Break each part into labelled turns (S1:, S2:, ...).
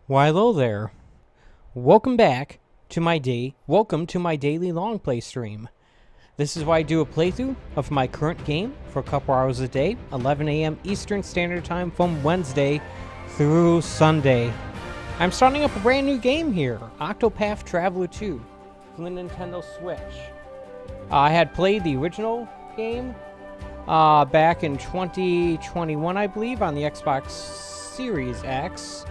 S1: Why, hello there. Welcome back to my welcome to my daily long play stream. This is why I do a playthrough of my current game for a couple hours a day, 11 a.m. Eastern Standard Time from Wednesday through Sunday. I'm starting up a brand new game here, OCTOPATH TRAVELER II, from the Nintendo Switch. I had played the original game back in 2021, I believe, on the Xbox Series X,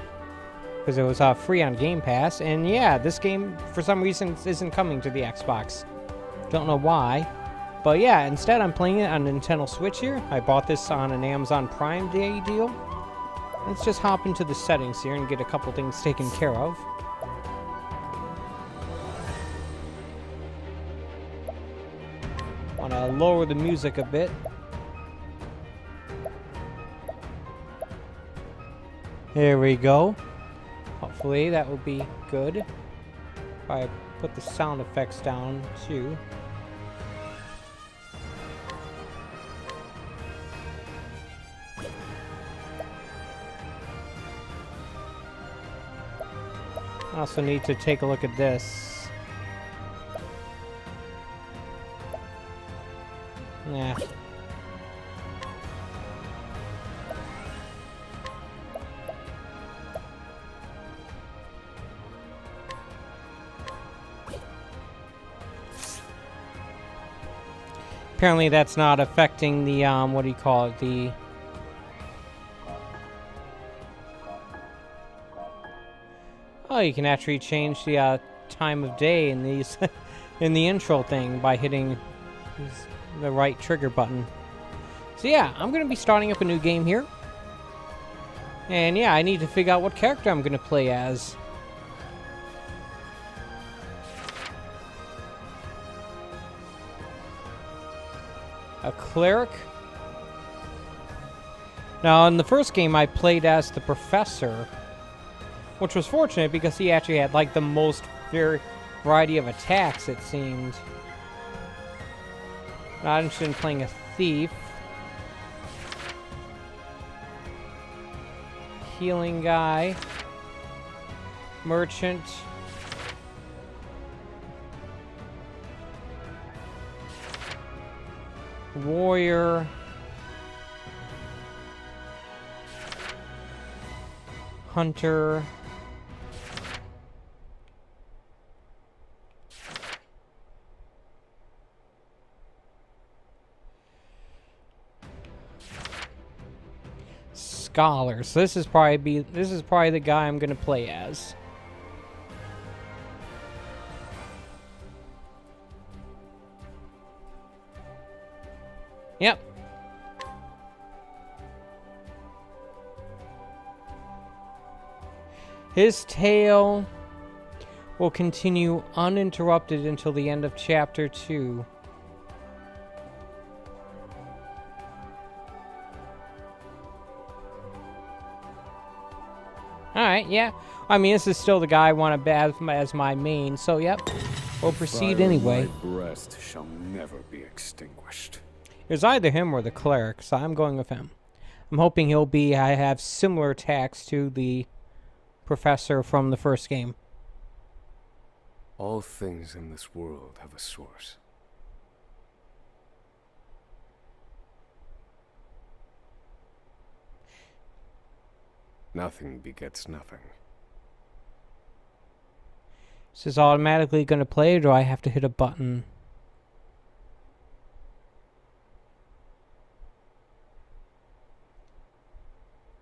S1: because it was free on Game Pass. And yeah, this game, for some reason, isn't coming to the Xbox. Don't know why. But yeah, instead I'm playing it on Nintendo Switch here. I bought this on an Amazon Prime Day deal. Let's just hop into the settings here and get a couple things taken care of. Want to lower the music a bit. There we go. Hopefully that will be good. If I put the sound effects down too. I also need to take a look at this. Nah. Apparently that's not affecting the, what do you call it, the... Oh, you can actually change the, time of day in these, in the intro thing by hitting the right trigger button. So yeah, I'm gonna be starting up a new game here. And yeah, I need to figure out what character I'm gonna play as. A cleric. Now, in the first game, I played as the professor, which was fortunate because he actually had like the most variety of attacks, it seemed. Not interested in playing a thief. Healing guy. Merchant. Warrior. Hunter. Scholar. So this is probably the guy I'm gonna play as. Yep. His tale will continue uninterrupted until the end of Chapter 2. Alright, yeah. I mean, this is still the guy I want to as my main, so yep. We'll proceed anyway.
S2: My breast shall never be extinguished.
S1: It was either him or the cleric, so I'm going with him. I'm hoping I have similar attacks to the professor from the first game.
S2: All things in this world have a source. Nothing begets nothing.
S1: Is this automatically going to play, or do I have to hit a button?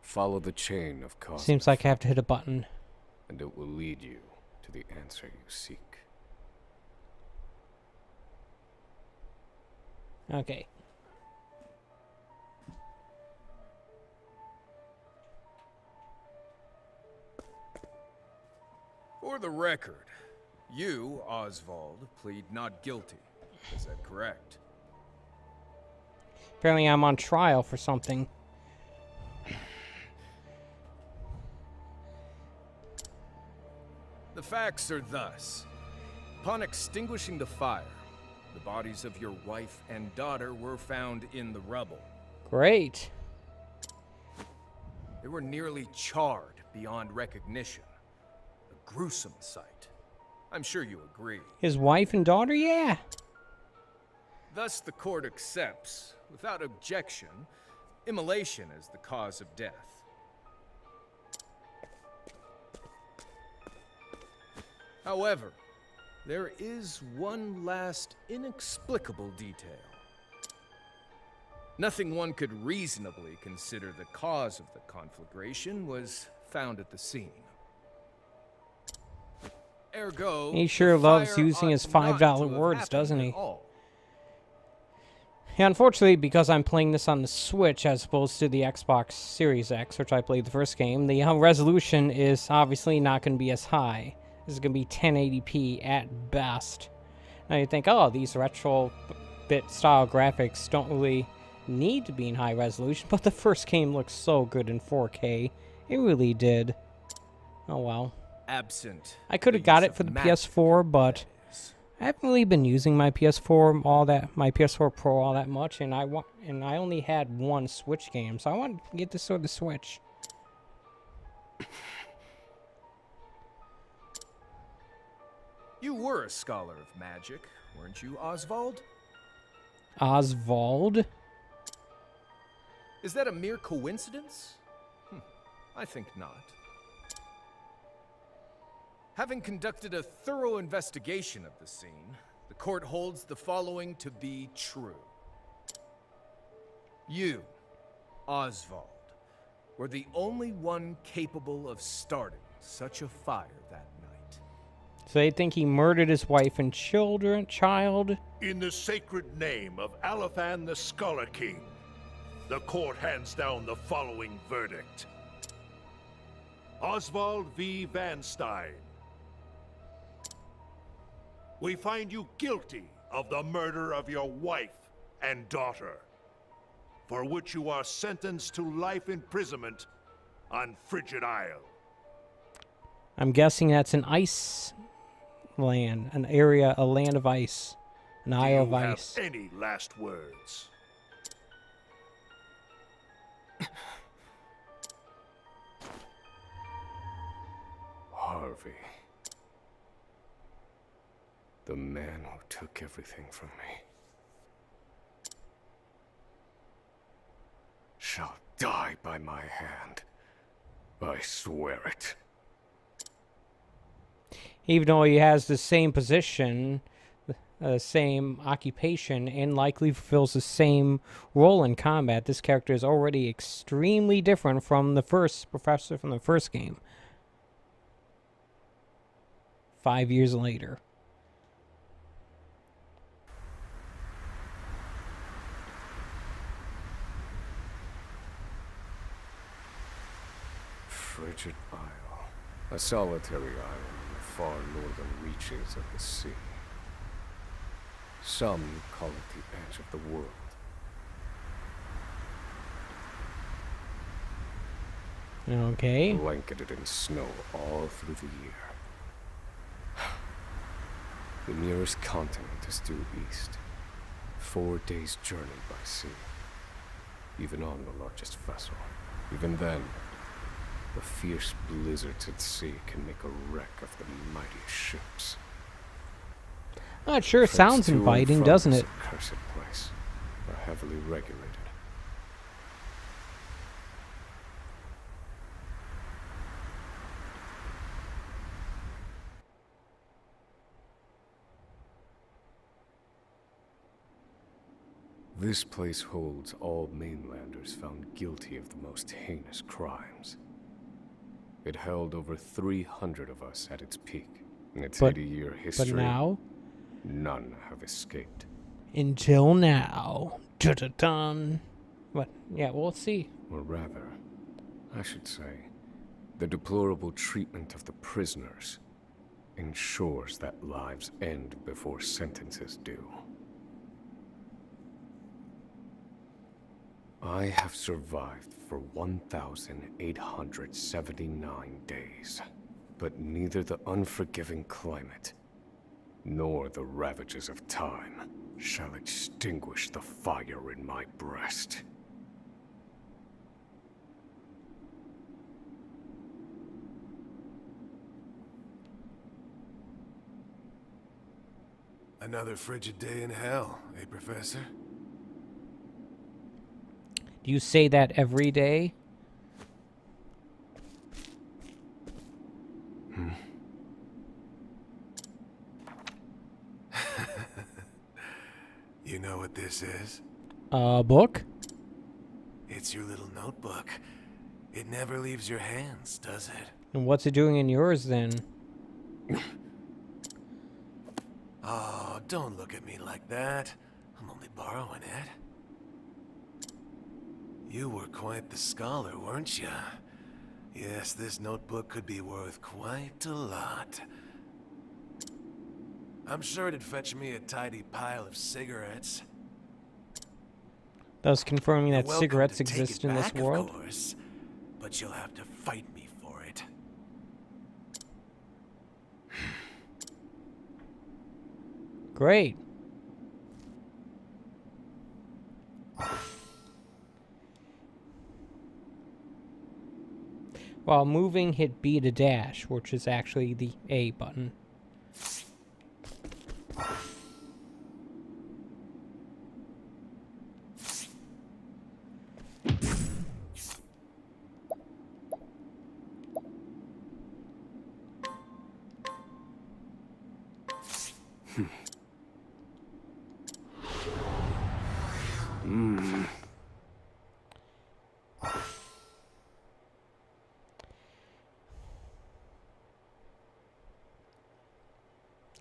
S2: Follow the chain of cause.
S1: Seems like I have to hit a button.
S2: And it will lead you to the answer you seek.
S1: Okay.
S3: For the record, you, Oswald, plead not guilty. Is that correct?
S1: Apparently I'm on trial for something.
S3: The facts are thus. Upon extinguishing the fire, the bodies of your wife and daughter were found in the rubble.
S1: Great.
S3: They were nearly charred beyond recognition. gruesome sight. I'm sure you agree.
S1: His wife and daughter, yeah.
S3: Thus, the court accepts, without objection, immolation as the cause of death. However, there is one last inexplicable detail. Nothing one could reasonably consider the cause of the conflagration was found at the scene. Ergo,
S1: He sure
S3: the
S1: loves
S3: fire
S1: using his
S3: ought not
S1: $5
S3: to have
S1: words,
S3: happened
S1: doesn't
S3: at
S1: he?
S3: all.
S1: Yeah, unfortunately, because I'm playing this on the Switch as opposed to the Xbox Series X, which I played the first game, the resolution is obviously not going to be as high. This is going to be 1080p at best. Now you think, oh, these retro-bit style graphics don't really need to be in high resolution, but the first game looks so good in 4K. It really did. Oh well.
S3: Absent.
S1: I could have
S3: the
S1: got
S3: use
S1: it for
S3: of
S1: the
S3: magic,
S1: PS4, but
S3: that is.
S1: I haven't really been using my PS4 my PS4 Pro all that much, and I only had one Switch game, so I wanted to get this for the Switch.
S3: You were a scholar of magic, weren't you, Oswald?
S1: Oswald?
S3: Is that a mere coincidence? I think not. Having conducted a thorough investigation of the scene, the court holds the following to be true. You, Oswald, were the only one capable of starting such a fire that night.
S1: So they think he murdered his wife and child?
S4: In the sacred name of Alephan the Scholar King, the court hands down the following verdict. Oswald V. Van Stein. We find you guilty of the murder of your wife and daughter, for which you are sentenced to life imprisonment on Frigid Isle.
S1: I'm guessing that's an ice land, a land of ice, an isle of ice.
S4: Do you have any last words?
S2: Harvey. The man who took everything from me shall die by my hand. I swear it.
S1: Even though he has the same position, same occupation, and likely fulfills the same role in combat, this character is already extremely different from the first professor from the first game. 5 years later.
S2: Frigid Isle. A solitary island in the far northern reaches of the sea. Some call it the edge of the world.
S1: Okay.
S2: Blanketed in snow all through the year. The nearest continent is due east. 4 days' journey by sea. Even on the largest vessel. Even then, the fierce blizzards at sea can make a wreck of the mightiest ships.
S1: That sure
S2: Trips
S1: sounds
S2: to and
S1: inviting,
S2: from
S1: doesn't
S2: this
S1: it?
S2: accursed place are heavily regulated. This place holds all mainlanders found guilty of the most heinous crimes. It held over 300 of us at its peak. In its 80-year history,
S1: But now?
S2: none have escaped.
S1: Until now. Dun-dun-dun. What? Yeah, well, let's see.
S2: Or rather, I should say, the deplorable treatment of the prisoners ensures that lives end before sentences do. I have survived for 1,879 days, but neither the unforgiving climate nor the ravages of time shall extinguish the fire in my breast.
S5: Another frigid day in hell, eh, Professor?
S1: Do you say that every day?
S5: You know what this is?
S1: Book?
S5: It's your little notebook. It never leaves your hands, does it?
S1: And what's it doing in yours then?
S5: Oh, don't look at me like that. I'm only borrowing it. You were quite the scholar, weren't you? Yes, this notebook could be worth quite a lot. I'm sure it'd fetch me a tidy pile of cigarettes.
S1: Thus confirming
S5: You're
S1: that
S5: welcome
S1: cigarettes
S5: to take
S1: exist
S5: it
S1: in this
S5: back,
S1: world.
S5: of course, but you'll have to fight me for it.
S1: Great. While moving, hit B to dash, which is actually the A button.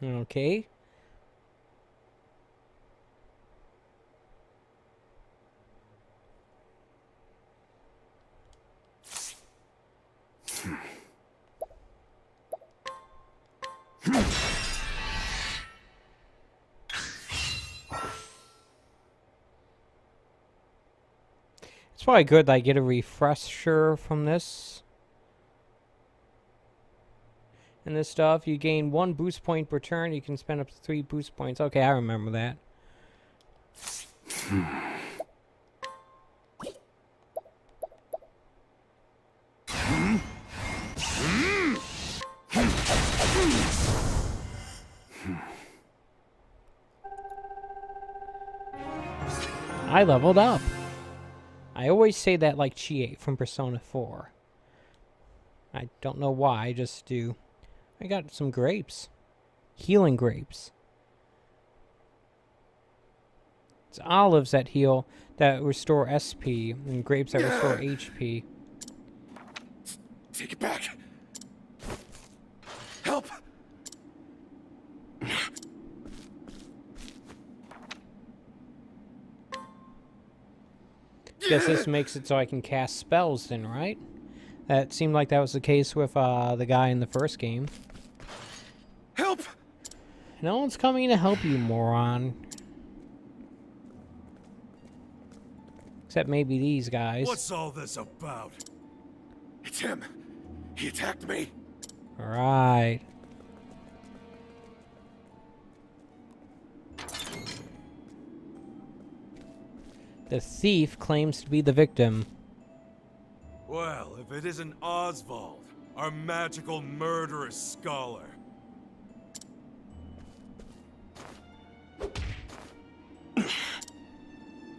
S1: Okay. It's probably good that I get a refresher from this. And this stuff, you gain 1 boost point per turn. You can spend up to 3 boost points. Okay, I remember that. I leveled up. I always say that like Chie from Persona 4. I don't know why, I just do. I got some grapes. Healing grapes. It's olives that heal, that restore SP, and grapes that restore HP.
S5: Take it back. Help!
S1: Guess this makes it so I can cast spells then, right? That seemed like that was the case with the guy in the first game.
S5: Help!
S1: No one's coming to help you, moron. Except maybe these guys.
S5: What's all this about? It's him. He attacked me.
S1: Alright. The thief claims to be the victim.
S6: Well, if it isn't Oswald, our magical murderous scholar.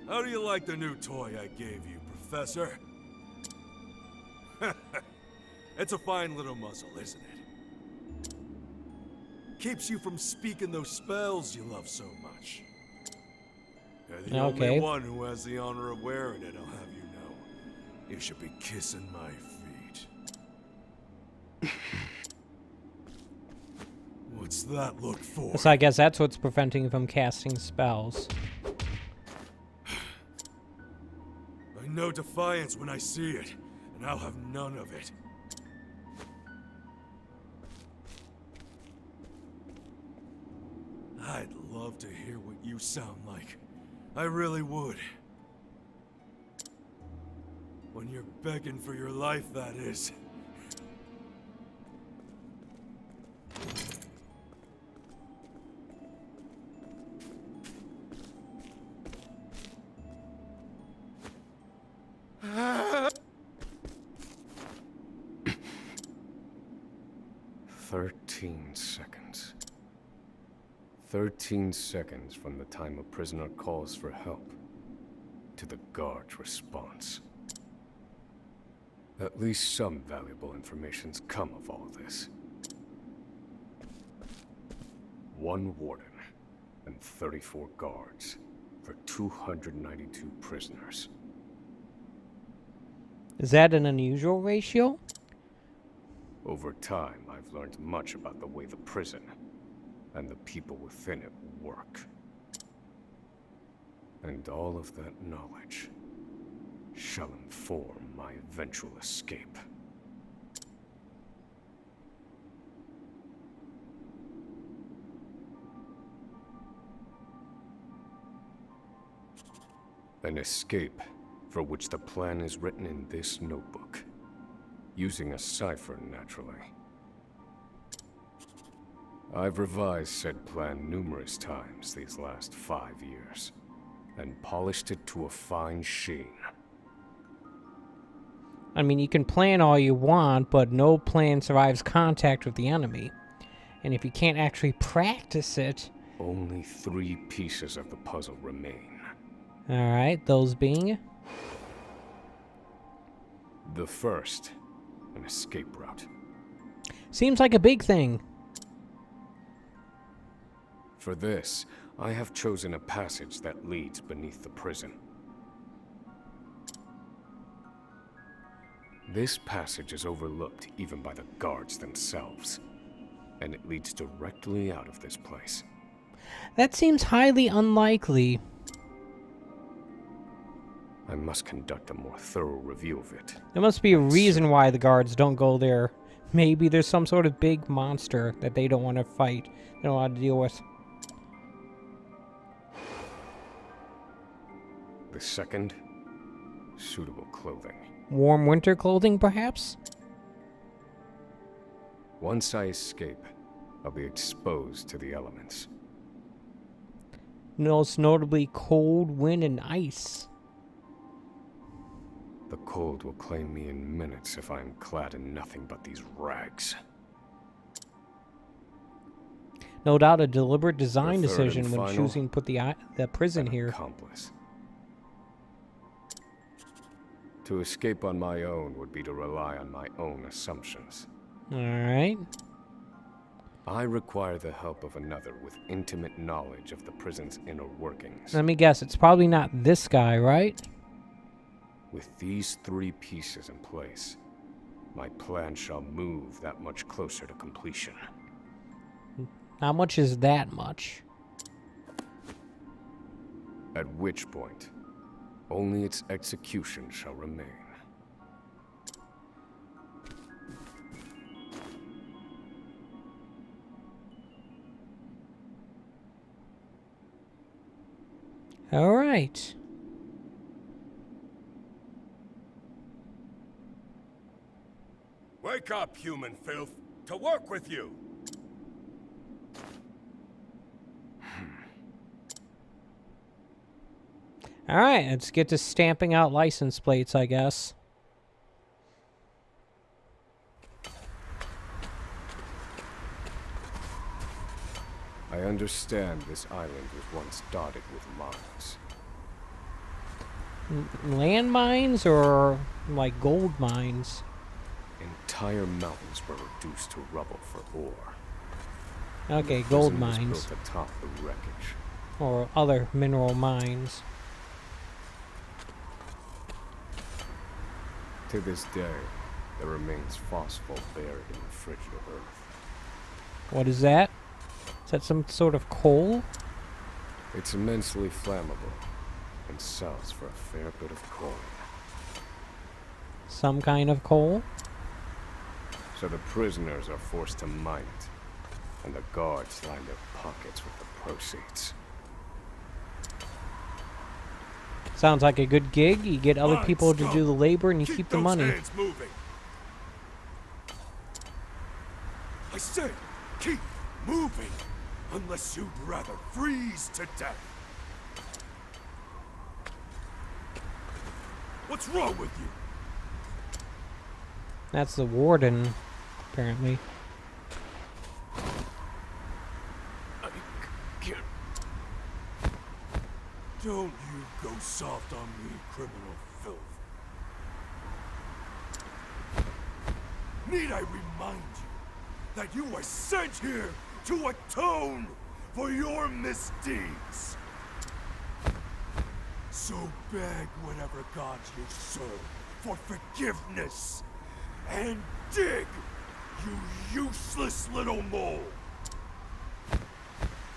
S6: How do you like the new toy I gave you, Professor? It's a fine little muzzle, isn't it? Keeps you from speaking those spells you love so much. You're the
S1: Okay.
S6: only one who has the honor of wearing it, I'll have you know. You should be kissing my feet. What's that look for?
S1: So I guess that's what's preventing him from casting spells.
S6: I know defiance when I see it, and I'll have none of it. I'd love to hear what you sound like. I really would. When you're begging for your life, that is.
S2: 13 seconds from the time a prisoner calls for help to the guard's response. At least some valuable information's come of all this. 1 warden and 34 guards for 292 prisoners.
S1: Is that an unusual ratio?
S2: Over time, I've learned much about the way the prison and the people within it work. And all of that knowledge shall inform my eventual escape. An escape for which the plan is written in this notebook, using a cipher, naturally. I've revised said plan numerous times these last 5 years, and polished it to a fine sheen.
S1: I mean, you can plan all you want, but no plan survives contact with the enemy. And if you can't actually practice it...
S2: Only 3 pieces of the puzzle remain.
S1: Alright, those being...
S2: The first, an escape route.
S1: Seems like a big thing.
S2: For this, I have chosen a passage that leads beneath the prison. This passage is overlooked even by the guards themselves, and it leads directly out of this place.
S1: That seems highly unlikely.
S2: I must conduct a more thorough review of it.
S1: There must be a reason why the guards don't go there. Maybe there's some sort of big monster that they don't want to fight, they don't want to deal with.
S2: The second, suitable clothing.
S1: Warm winter clothing, perhaps?
S2: Once I escape, I'll be exposed to the elements.
S1: Most notably cold, wind, and ice.
S2: The cold will claim me in minutes if I am clad in nothing but these rags.
S1: No doubt a deliberate design
S2: The third and
S1: decision when
S2: final,
S1: choosing to put the prison
S2: an
S1: here.
S2: accomplice. To escape on my own would be to rely on my own assumptions.
S1: Alright.
S2: I require the help of another with intimate knowledge of the prison's inner workings.
S1: Let me guess, it's probably not this guy, right?
S2: With these 3 pieces in place, my plan shall move that much closer to completion.
S1: How much is that much?
S2: At which point, only its execution shall remain.
S1: Alright.
S4: Wake up, human filth! To work with you!
S1: Alright, let's get to stamping out license plates, I guess.
S2: I understand this island was once dotted with mines.
S1: Landmines or, like, gold mines?
S2: Entire mountains were reduced to rubble for ore.
S1: Okay,
S2: The
S1: gold
S2: prison was
S1: mines.
S2: built atop the wreckage.
S1: Or other mineral mines.
S2: To this day, there remains phosphor buried in the frigid earth.
S1: What is that? Is that some sort of coal?
S2: It's immensely flammable and sells for a fair bit of coin.
S1: Some kind of coal?
S2: So the prisoners are forced to mine it, and the guards line their pockets with the proceeds.
S1: Sounds like a good gig. You get other people to do the labor and you keep the
S4: those
S1: money.
S4: hands moving. I said, keep moving, unless you'd rather freeze to death. What's wrong with you?
S1: That's the warden, apparently.
S2: I
S6: Don't you go soft on me, criminal filth. Need I remind you that you were sent here to atone for your misdeeds? So beg whatever gods you serve for forgiveness, and dig, you useless little mole.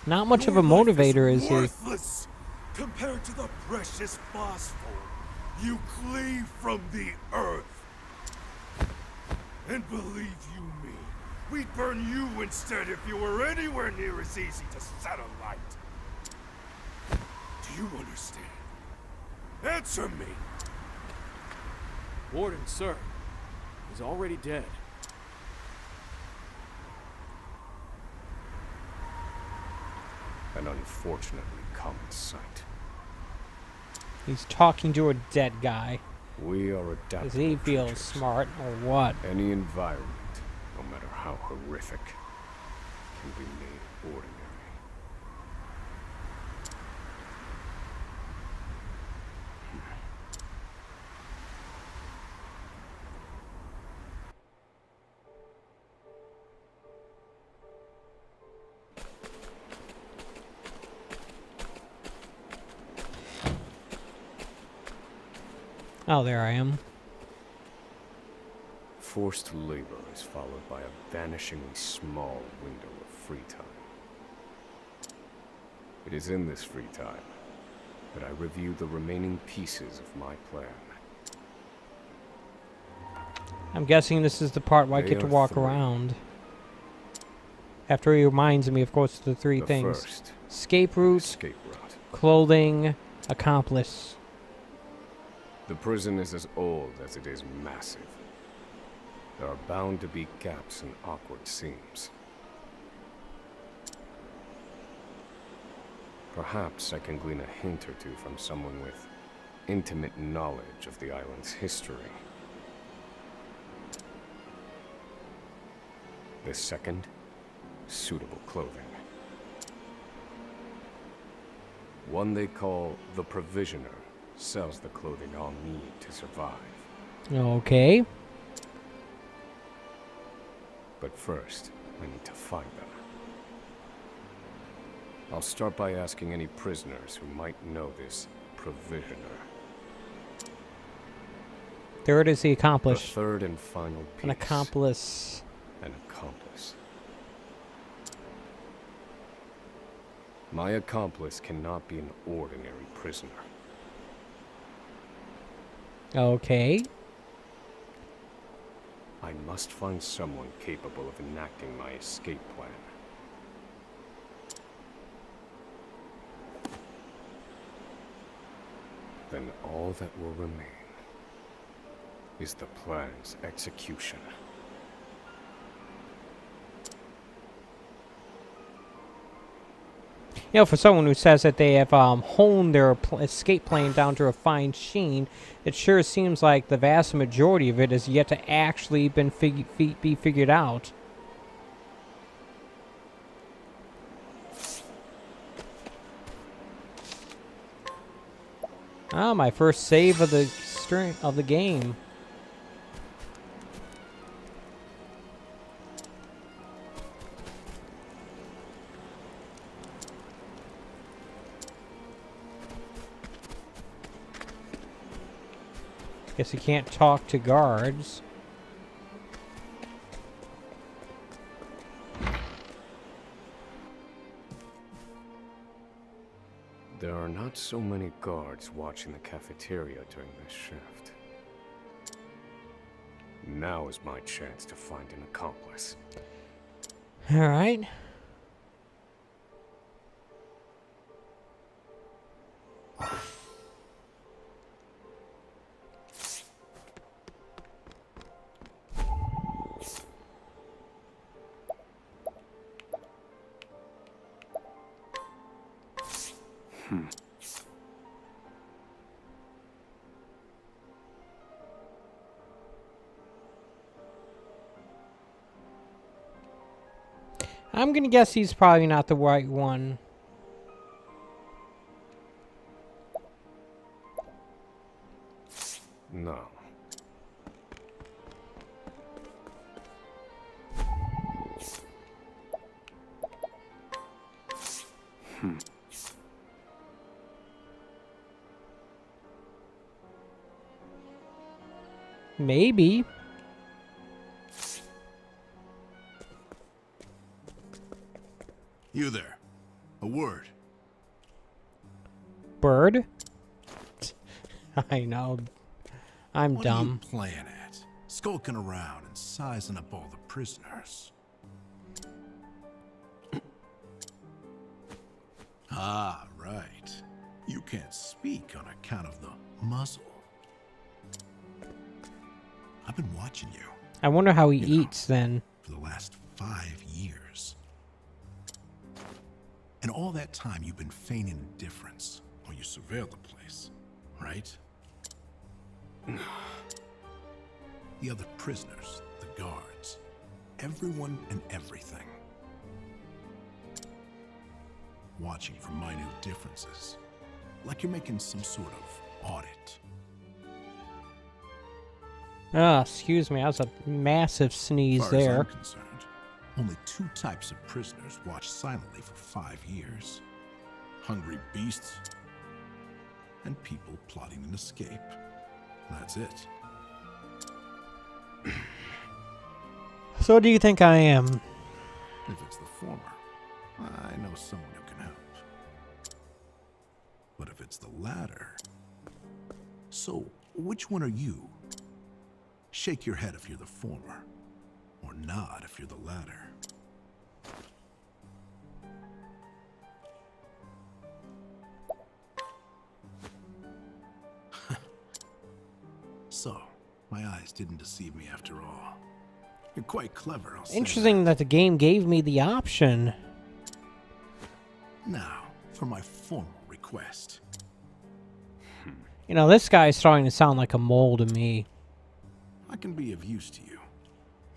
S1: Not much of
S6: Your
S1: a
S6: life
S1: motivator, is he?
S6: worthless compared to the precious phosphor you cleave from the earth. And believe you me, we'd burn you instead if you were anywhere near as easy to set alight. Do you understand? Answer me!
S7: Warden, sir. He's already dead.
S2: An unfortunately common sight.
S1: He's talking to a dead guy.
S2: We are adaptable
S1: Does he feel
S2: creatures.
S1: smart or what?
S2: Any environment, no matter how horrific, can be made ordinary.
S1: Oh, there I am.
S2: Forced labor is followed by a vanishingly small window of free time. It is in this free time that I review the remaining pieces of my plan.
S1: I'm guessing this is the part where I
S2: They
S1: get to
S2: are
S1: walk
S2: three.
S1: around. After he reminds me, of course, of the three
S2: The
S1: things.
S2: first,
S1: Escape route,
S2: escape route.
S1: clothing, accomplice.
S2: The prison is as old as it is massive. There are bound to be gaps and awkward seams. Perhaps I can glean a hint or two from someone with intimate knowledge of the island's history. The second, suitable clothing. One they call the Provisioner sells the clothing I'll need to survive.
S1: Okay.
S2: But first, I need to find them. I'll start by asking any prisoners who might know this Provisioner.
S1: There it is, the
S2: The
S1: accomplice.
S2: third and final piece.
S1: An accomplice.
S2: An accomplice. My accomplice cannot be an ordinary prisoner.
S1: Okay.
S2: I must find someone capable of enacting my escape plan. Then all that will remain is the plan's execution.
S1: You know, for someone who says that they have honed their escape plan down to a fine sheen, it sure seems like the vast majority of it is yet to actually be figured out. Ah, my first save of the game. Guess you can't talk to guards.
S2: There are not so many guards watching the cafeteria during this shift. Now is my chance to find an accomplice.
S1: All right. I'm gonna guess he's probably not the right one.
S2: now.
S1: Maybe.
S6: You there. A word.
S1: Bird? I know. I'm
S6: What
S1: dumb.
S6: are you playing at? Skulking around and sizing up all the prisoners. Ah, right. You can't speak on account of the muzzle. I've been watching you
S1: I wonder how he
S6: You know.
S1: eats then.
S6: for the last 5 years. And all that time you've been feigning indifference while you surveilled the place, right? The other prisoners, the guards, everyone and everything. Watching for minute differences, like you're making some sort of audit.
S1: Ah, excuse me. That was a massive sneeze
S6: As far as I'm
S1: there.
S6: concerned, only 2 types of prisoners watched silently for 5 years. Hungry beasts and people plotting an escape. That's it.
S1: So what do you think I am?
S6: If it's the former, I know someone who can help. But if it's the latter... So, which one are you? Shake your head if you're the former, or nod if you're the latter. So, my eyes didn't deceive me after all. You're quite clever, I'll say
S1: Interesting that the game gave me the option.
S6: that. Now, for my formal request.
S1: You know, this guy's starting to sound like a mole to me.
S6: I can be of use to you.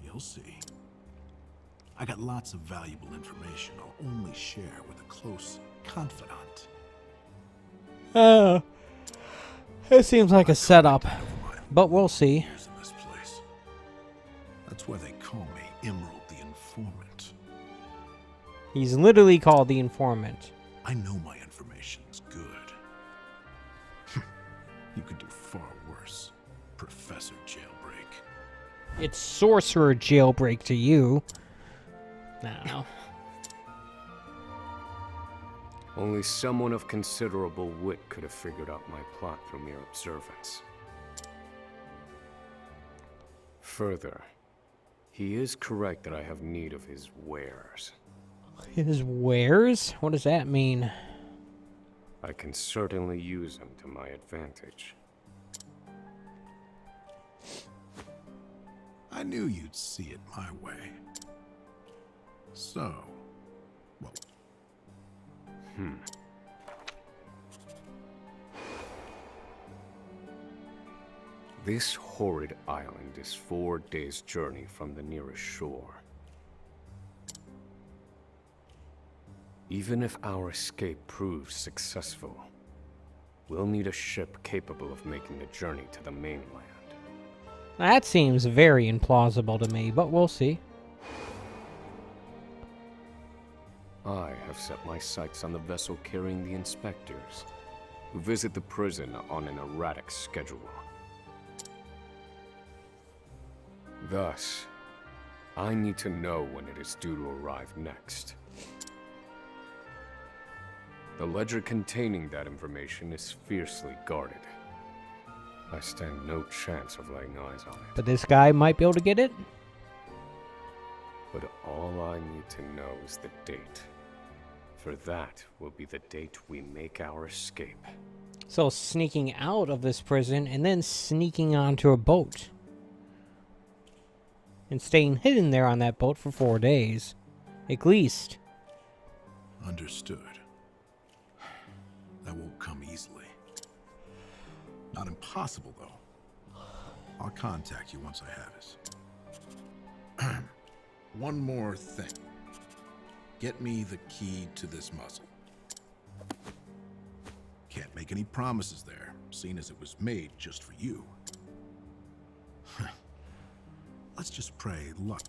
S6: You'll see. I got lots of valuable information I'll only share with a close confidant.
S1: It seems like a setup, but we'll see.
S6: Years in this place. That's why they call me Emerald the Informant.
S1: He's literally called the Informant.
S6: I know my information's good. You could do far worse, Professor Jailbreak.
S1: It's Sorcerer Jailbreak to you. I don't know.
S2: Only someone of considerable wit could have figured out my plot through mere observance. Further, he is correct that I have need of his wares.
S1: His wares? What does that mean?
S2: I can certainly use him to my advantage.
S6: I knew you'd see it my way. So, well,
S2: This horrid island is 4 days' journey from the nearest shore. Even if our escape proves successful, we'll need a ship capable of making the journey to the mainland.
S1: That seems very implausible to me, but we'll see.
S2: I have set my sights on the vessel carrying the inspectors, who visit the prison on an erratic schedule. Thus, I need to know when it is due to arrive next. The ledger containing that information is fiercely guarded. I stand no chance of laying eyes on it.
S1: But this guy might be able to get it?
S2: But all I need to know is the date. For that will be the date we make our escape.
S1: So sneaking out of this prison and then sneaking onto a boat. And staying hidden there on that boat for 4 days. At least.
S6: understood. That won't come easily. Not impossible, though. I'll contact you once I have it. One more thing. Get me the key to this muzzle. Can't make any promises there, seeing as it was made just for you. Let's just pray luck.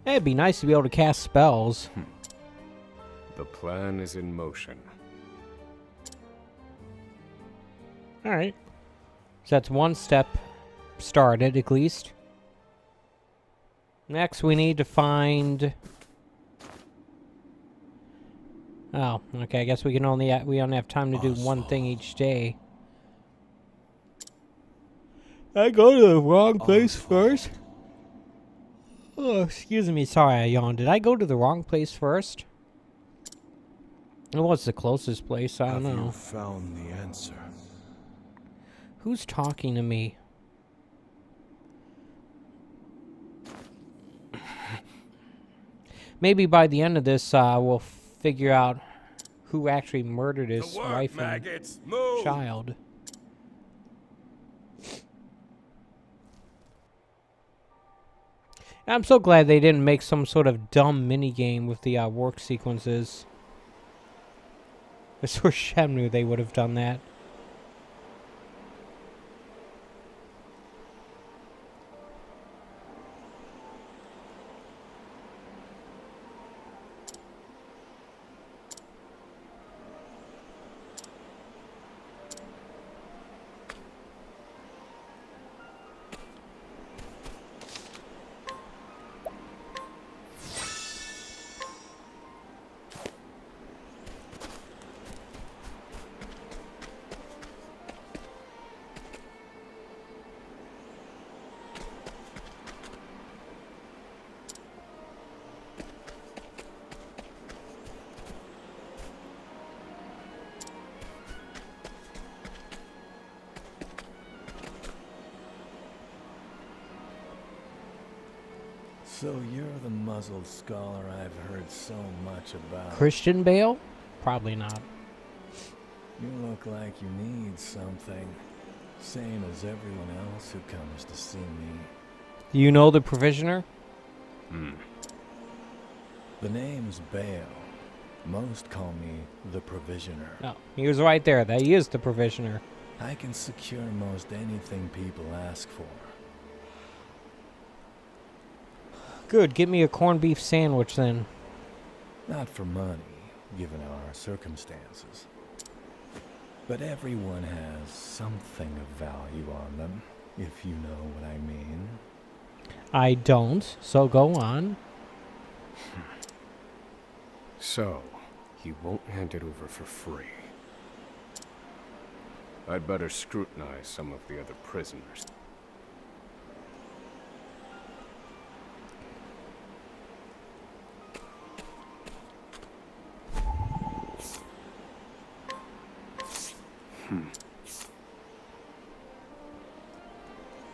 S1: It'd be nice to be able to cast spells.
S2: The plan is in motion.
S1: Alright. So that's one step started, at least. Next, we need to find... Oh, okay, I guess we can only have time to do one thing each day. I go to the wrong place first? Oh, excuse me, sorry I yawned. Did I go to the wrong place first? What's the closest place? I don't know.
S8: Have you found the answer?
S1: Who's talking to me? Maybe by the end of this, we'll figure out who actually murdered his wife and child. I'm so glad they didn't make some sort of dumb minigame with the work sequences. I swear Shem knew they would have done that.
S8: So you're the muzzled scholar I've heard so much about.
S1: Christian Bale? Probably not.
S8: You look like you need something. Same as everyone else who comes to see me.
S1: You know the Provisioner?
S8: The name's Bale. Most call me the Provisioner.
S1: No, he was right there. That he is the Provisioner.
S8: I can secure most anything people ask for.
S1: Good, get me a corned beef sandwich then.
S8: Not for money, given our circumstances. But everyone has something of value on them, if you know what I mean.
S1: I don't, so go on.
S2: So, he won't hand it over for free. I'd better scrutinize some of the other prisoners.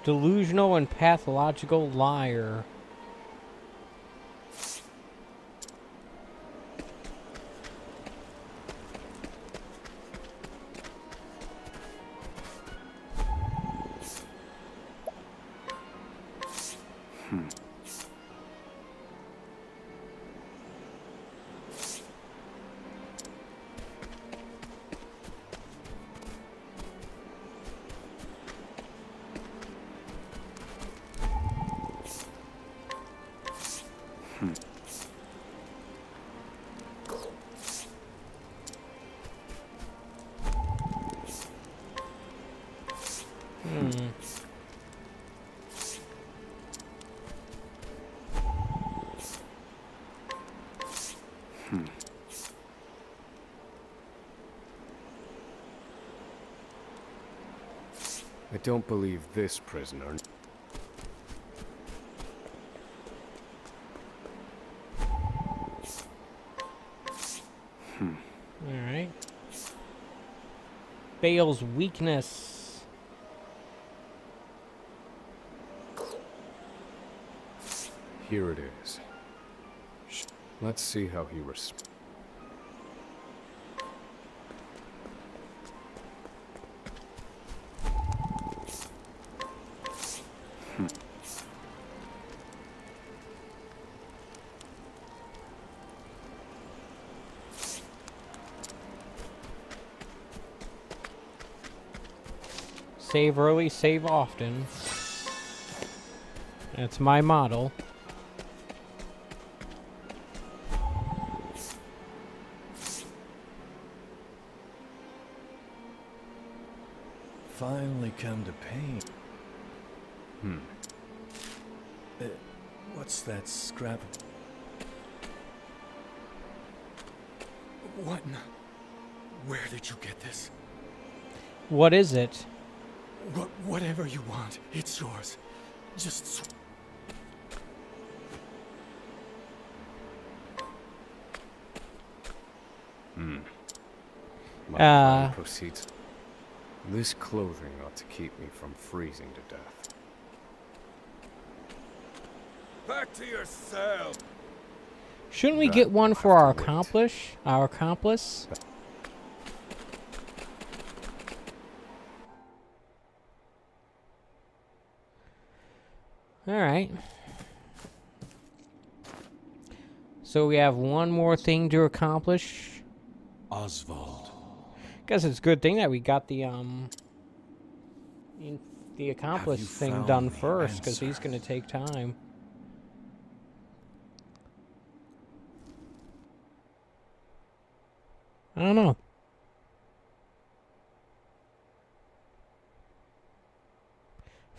S1: Delusional and pathological liar.
S2: I don't believe this prisoner.
S1: Alright. Bale's weakness.
S2: Here it is. Let's see how he responds.
S1: Save early, save often. That's my model.
S8: Finally come to pain. What's that scrap?
S7: What? Where did you get this?
S1: What is it?
S7: Whatever you want, it's yours. Just.
S2: My plan proceeds. This clothing ought to keep me from freezing to death.
S4: Back to your cell.
S1: Shouldn't we
S2: That
S1: get one
S2: will
S1: for
S2: have to wait.
S1: our accomplice? All right. So we have one more thing to accomplish.
S6: Oswald.
S1: Guess it's a good thing that we got the accomplice
S6: you
S1: thing
S6: found
S1: done
S6: the
S1: first, because
S6: answer?
S1: he's going to take time. I don't know.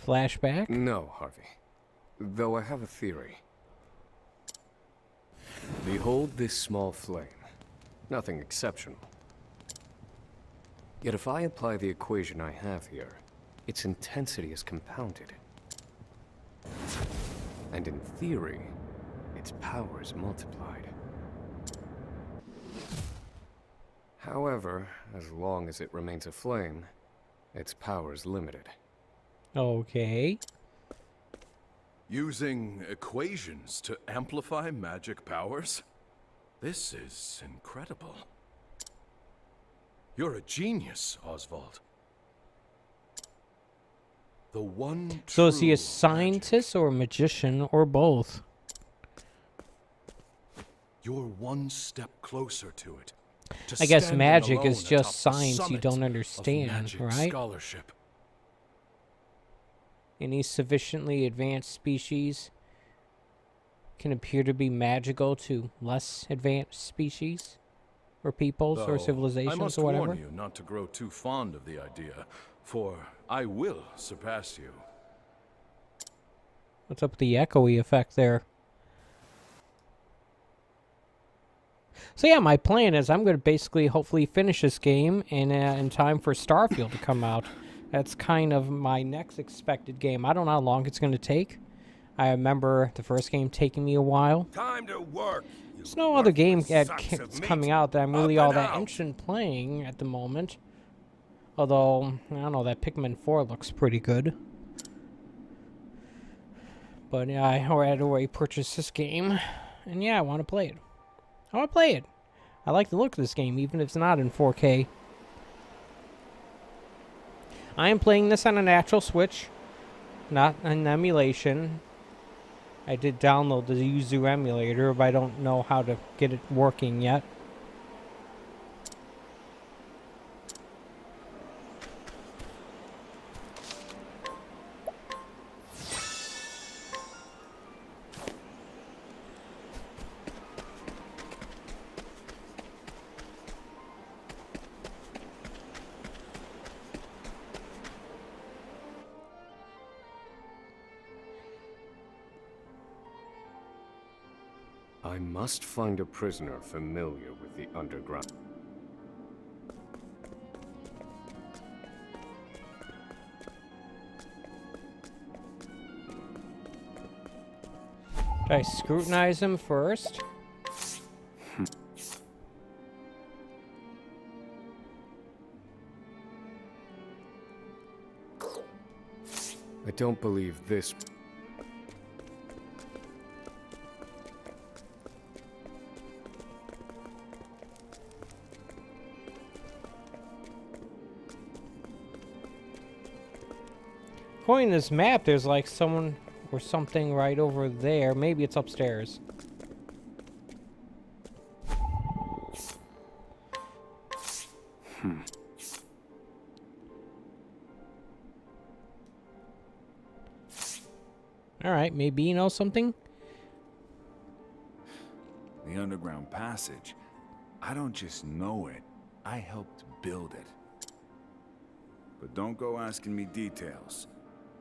S1: Flashback?
S2: No, Harvey. Though I have a theory. Behold this small flame. Nothing exceptional. Yet if I apply the equation I have here, its intensity is compounded. And in theory, its power is multiplied. However, as long as it remains a flame, its power is limited.
S1: Okay.
S4: Using equations to amplify magic powers? This is incredible. You're a genius, Oswald. The one
S1: So is he a
S4: true
S1: scientist or a magician or both?
S4: You're one step closer to it. To
S1: I guess
S4: standing
S1: magic is
S4: alone
S1: just
S4: atop the
S1: science you
S4: summit
S1: don't
S4: of
S1: understand,
S4: magic
S1: right?
S4: Scholarship.
S1: Any sufficiently advanced species can appear to be magical to less advanced species or peoples or
S4: Though,
S1: civilizations
S4: I must
S1: or whatever.
S4: warn you not to grow too fond of the idea, for I will surpass you.
S1: What's up with the echoey effect there? So yeah, my plan is I'm going to basically hopefully finish this game in time for Starfield to come out. That's kind of my next expected game. I don't know how long it's going to take. I remember the first game taking me a while.
S4: Time to work.
S1: There's no other game that's
S4: of
S1: coming
S4: meat.
S1: out that I'm
S4: Up
S1: really
S4: and
S1: all that
S4: out.
S1: interested in playing at the moment. Although, I don't know, that Pikmin 4 looks pretty good. But yeah, I had already purchased this game. And yeah, I want to play it. I want to play it. I like the look of this game, even if it's not in 4K. I am playing this on an actual Switch, not an emulation. I did download the Yuzu emulator, but I don't know how to get it working yet.
S2: I must find a prisoner familiar with the underground.
S1: Should I scrutinize him first?
S2: I don't believe this.
S1: According to this map, there's like someone or something right over there. Maybe it's upstairs. Alright, maybe you know something?
S9: The underground passage. I don't just know it, I helped build it. But don't go asking me details.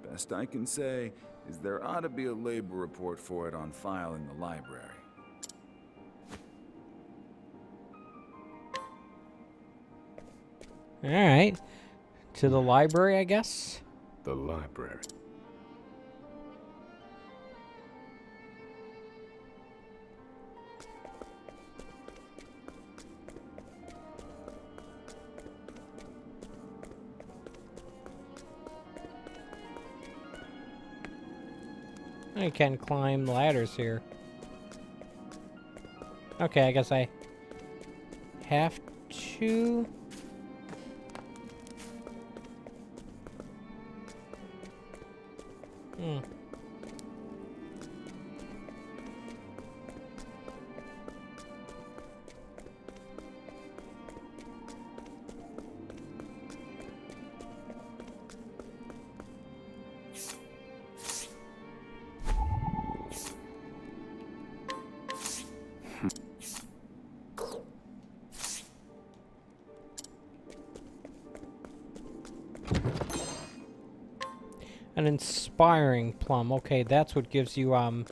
S9: Best I can say is there ought to be a labor report for it on file in the library.
S1: Alright. To the library, I guess?
S2: The library.
S1: I can climb ladders here. Okay, I guess I have to. An inspiring plum. Okay, that's what gives you, what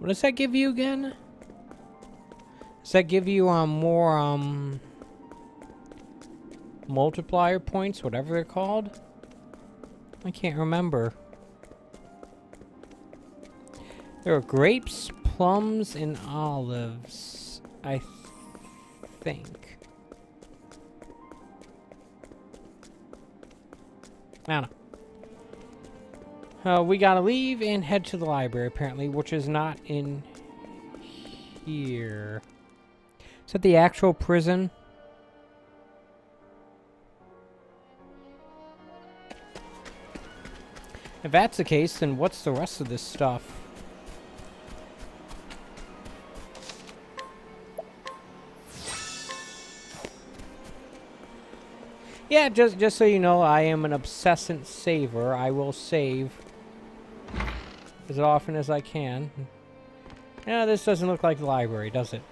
S1: does that give you again? Does that give you, more, multiplier points, whatever they're called? I can't remember. There are grapes, plums, and olives, I think. I don't know. We gotta leave and head to the library, apparently, which is not in here. Is that the actual prison? If that's the case, then what's the rest of this stuff? Yeah, just so you know, I am an obsessant saver. I will save as often as I can. Yeah, this doesn't look like the library, does it?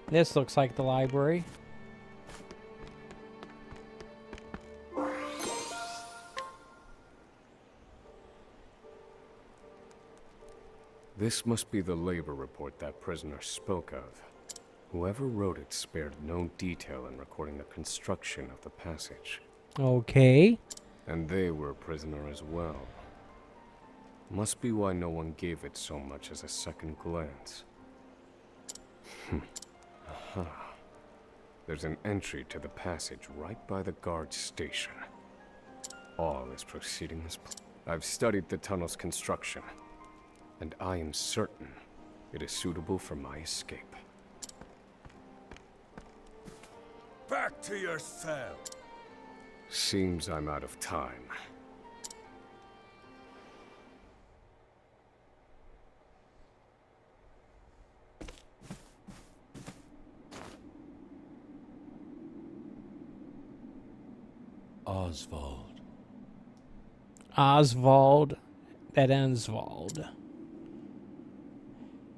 S1: This looks like the library.
S2: This must be the labor report that prisoner spoke of. Whoever wrote it spared no detail in recording the construction of the passage.
S1: Okay.
S2: And they were a prisoner as well. Must be why no one gave it so much as a second glance. Aha. There's an entry to the passage right by the guard station. All is proceeding as planned. I've studied the tunnel's construction, and I am certain it is suitable for my escape.
S4: Back to your cell.
S2: Seems I'm out of time.
S7: Oswald.
S1: Oswald. That Enswald.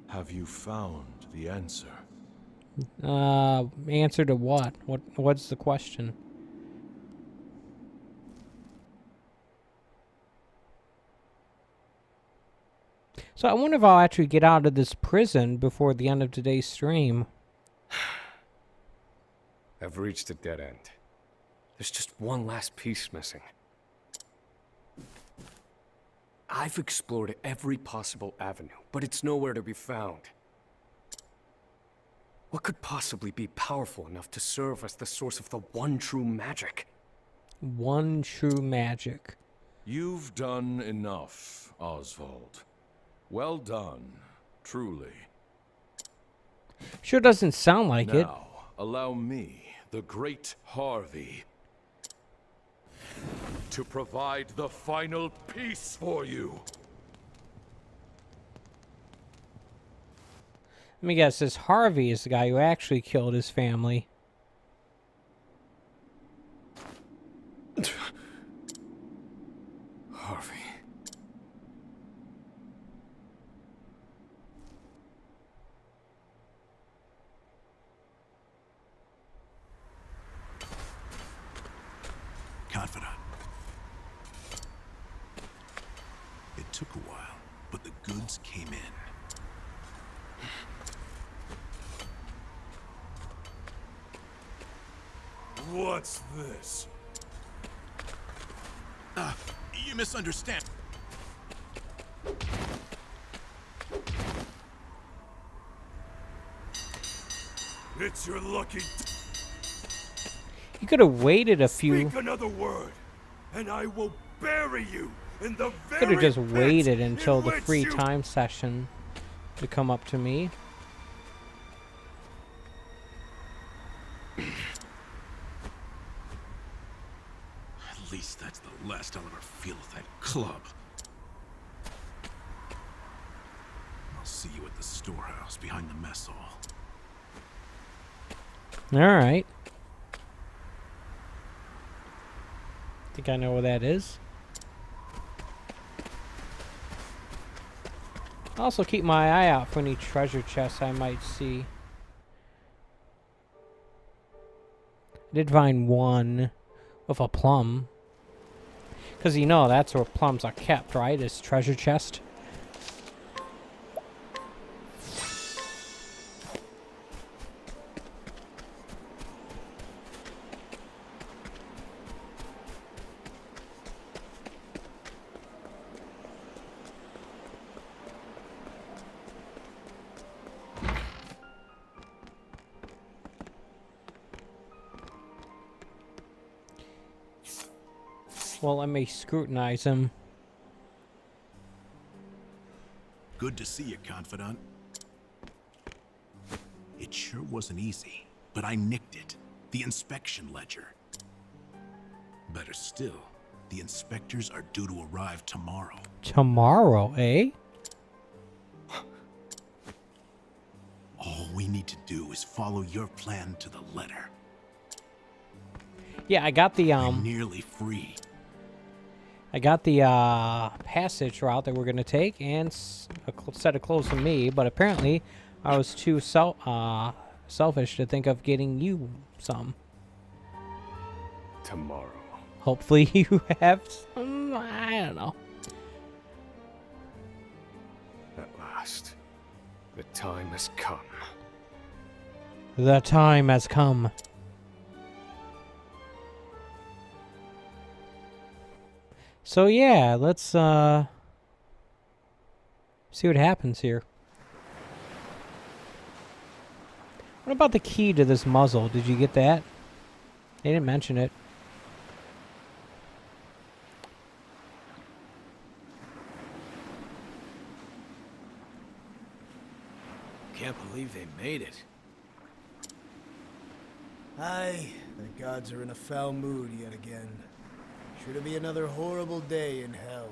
S7: Have you found the answer?
S1: Answer to what? What's the question? So I wonder if I'll actually get out of this prison before the end of today's stream.
S2: I've reached a dead end. There's just one last piece missing. I've explored every possible avenue, but it's nowhere to be found. What could possibly be powerful enough to serve as the source of the one true magic?
S1: One true magic.
S7: You've done enough, Oswald. Well done, truly.
S1: Sure doesn't sound like it.
S7: Now, allow me, the great Harvey, to provide the final piece for you.
S1: Let me guess, this Harvey is the guy who actually killed his family.
S2: Harvey.
S6: Confidant. It took a while, but the goods came in.
S7: What's this?
S6: You misunderstand.
S7: It's your lucky.
S1: You could have waited a few.
S7: Speak another word, and I will bury you in the very
S1: Could have just
S7: pit
S1: waited until
S7: in
S1: the
S7: which
S1: free
S7: you...
S1: time session to come up to me.
S6: At least that's the last I'll ever feel of that club. I'll see you at the storehouse behind the mess hall.
S1: Alright. Think I know where that is. I'll also keep my eye out for any treasure chests I might see. I did find one with a plum. Because you know that's where plums are kept, right? Is treasure chest. Well, let me scrutinize him.
S6: Good to see you, Confidant. It sure wasn't easy, but I nicked it. The inspection ledger. Better still, the inspectors are due to arrive tomorrow.
S1: Tomorrow, eh?
S6: All we need to do is follow your plan to the letter.
S1: Yeah, I got the
S6: I'm nearly free.
S1: I got the passage route that we're gonna take, and a set of clothes for me. But apparently, I was too selfish to think of getting you some.
S2: Tomorrow.
S1: Hopefully, you have some. I don't know.
S2: At last, the time has come.
S1: The time has come. So yeah, let's see what happens here. What about the key to this muzzle? Did you get that? They didn't mention it.
S5: Can't believe they made it. Aye, the gods are in a foul mood yet again. Sure to be another horrible day in hell.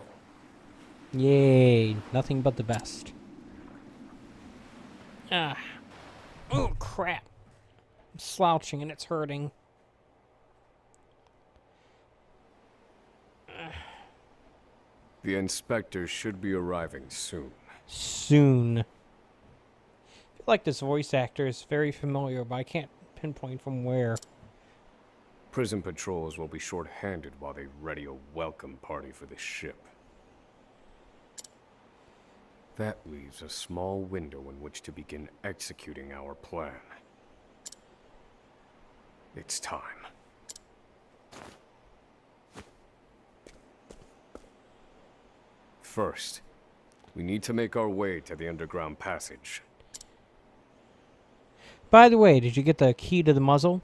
S1: Yay, nothing but the best. Ah. Oh, crap. I'm slouching and it's hurting.
S2: The inspectors should be arriving soon.
S1: Soon. I feel like this voice actor is very familiar, but I can't pinpoint from where.
S2: Prison patrols will be short-handed while they ready a welcome party for the ship. That leaves a small window in which to begin executing our plan. It's time. First, we need to make our way to the underground passage.
S1: By the way, did you get the key to the muzzle?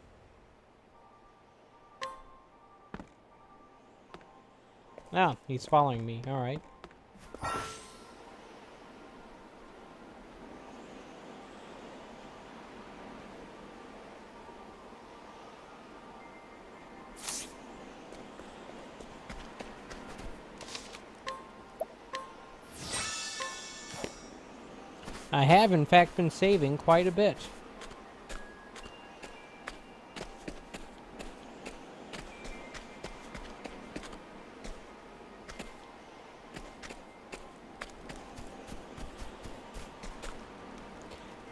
S1: Ah, he's following me. All right. I have, in fact, been saving quite a bit.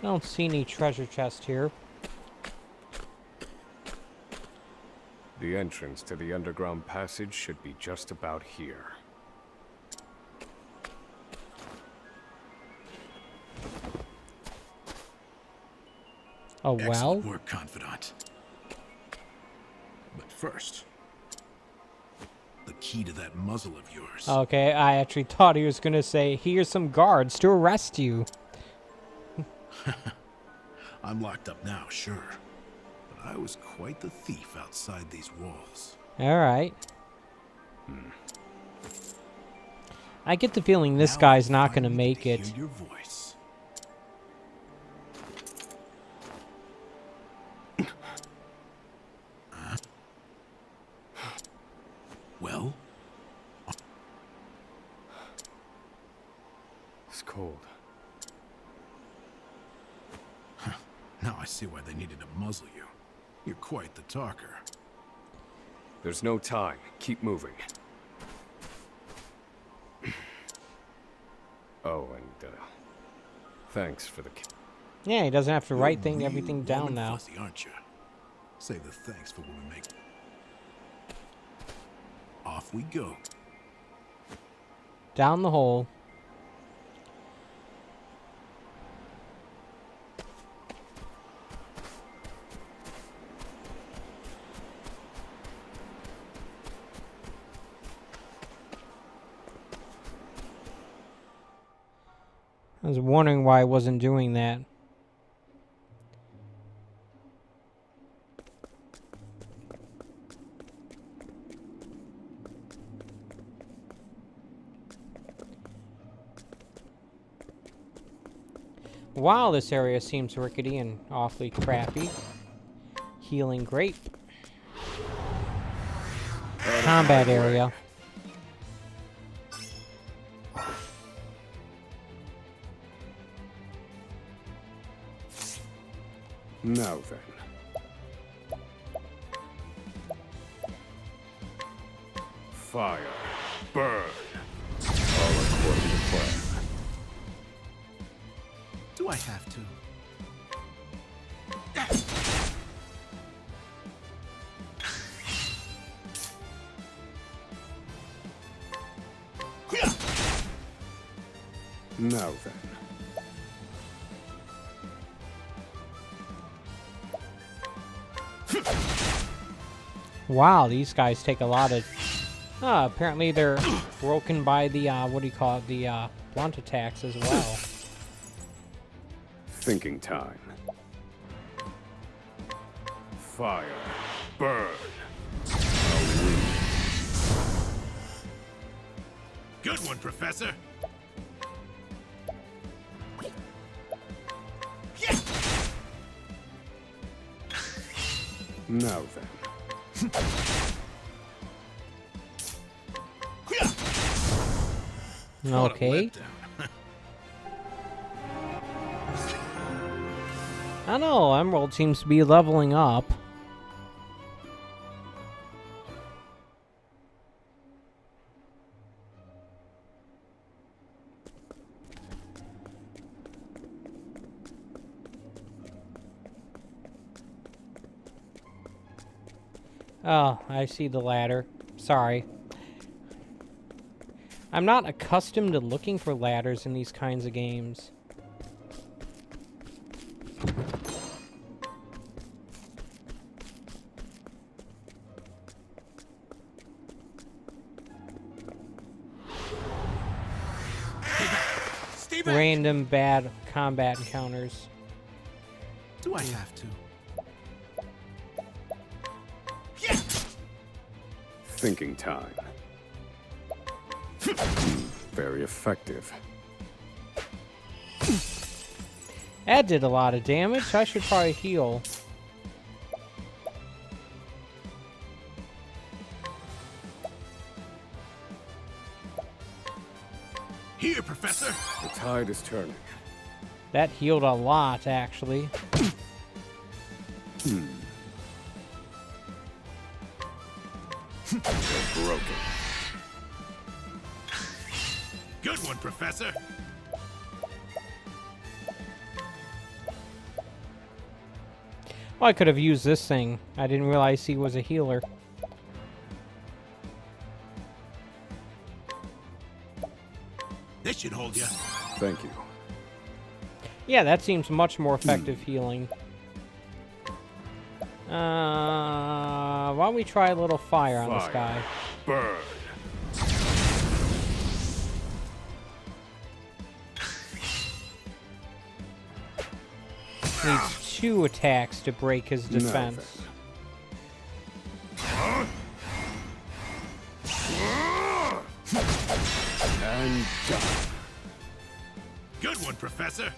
S1: I don't see any treasure chest here.
S2: The entrance to the underground passage should be just about here.
S1: Oh, well.
S6: Excellent work, Confidant. But first, the key to that muzzle of yours.
S1: Okay, I actually thought he was going to say, here's some guards to arrest you.
S6: I'm locked up now, sure. But I was quite the thief outside these walls.
S1: All right. I get the feeling this
S6: Now
S1: guy's
S6: I
S1: not going to
S6: finally
S1: make
S6: get
S1: it.
S6: to hear your voice. Well?
S2: It's cold.
S6: Now I see why they needed to muzzle you. You're quite the talker.
S2: There's no time. Keep moving. Oh, and thanks for the...
S1: Yeah, he doesn't have to
S6: You're
S1: write
S6: real
S1: everything
S6: warm
S1: down
S6: and
S1: now.
S6: Fuzzy, aren't you? Save the thanks for when we make. Off we go.
S1: Down the hole. I was wondering why I wasn't doing that. Wow, this area seems rickety and awfully crappy. Healing grape. Combat area.
S2: Now then. Fire. Burn. All according to plan.
S6: Do I have to?
S2: Now then.
S1: Wow, these guys take a lot of... apparently they're broken by the, what do you call it? The, blunt attacks as well.
S2: Thinking time. Fire. Burn.
S6: Good one, Professor.
S2: Now then.
S1: Okay. I know, Emerald seems to be leveling up. Oh, I see the ladder. Sorry. I'm not accustomed to looking for ladders in these kinds of games. Random bad combat encounters.
S6: Do I have to?
S2: Thinking time. Very effective.
S1: That did a lot of damage. I should probably heal.
S6: Here, Professor.
S2: The tide is turning.
S1: That healed a lot, actually.
S7: Broken.
S4: Good one, Professor.
S1: Well, I could have used this thing. I didn't realize he was a healer.
S4: This should hold you.
S7: Thank you.
S1: Yeah, that seems much more effective healing. Why don't we try a little fire on this guy?
S7: Burn.
S1: Needs 2 attacks to break his defense.
S7: And done.
S4: Good one, Professor.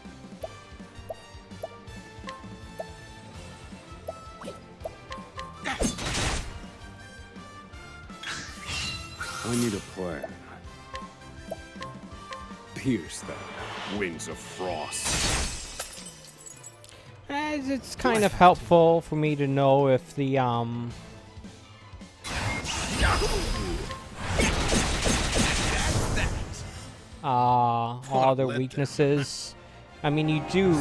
S7: I need a plan. Pierce them. Winds of frost.
S1: It's kind of helpful for me to know if the, all their weaknesses. I mean, you do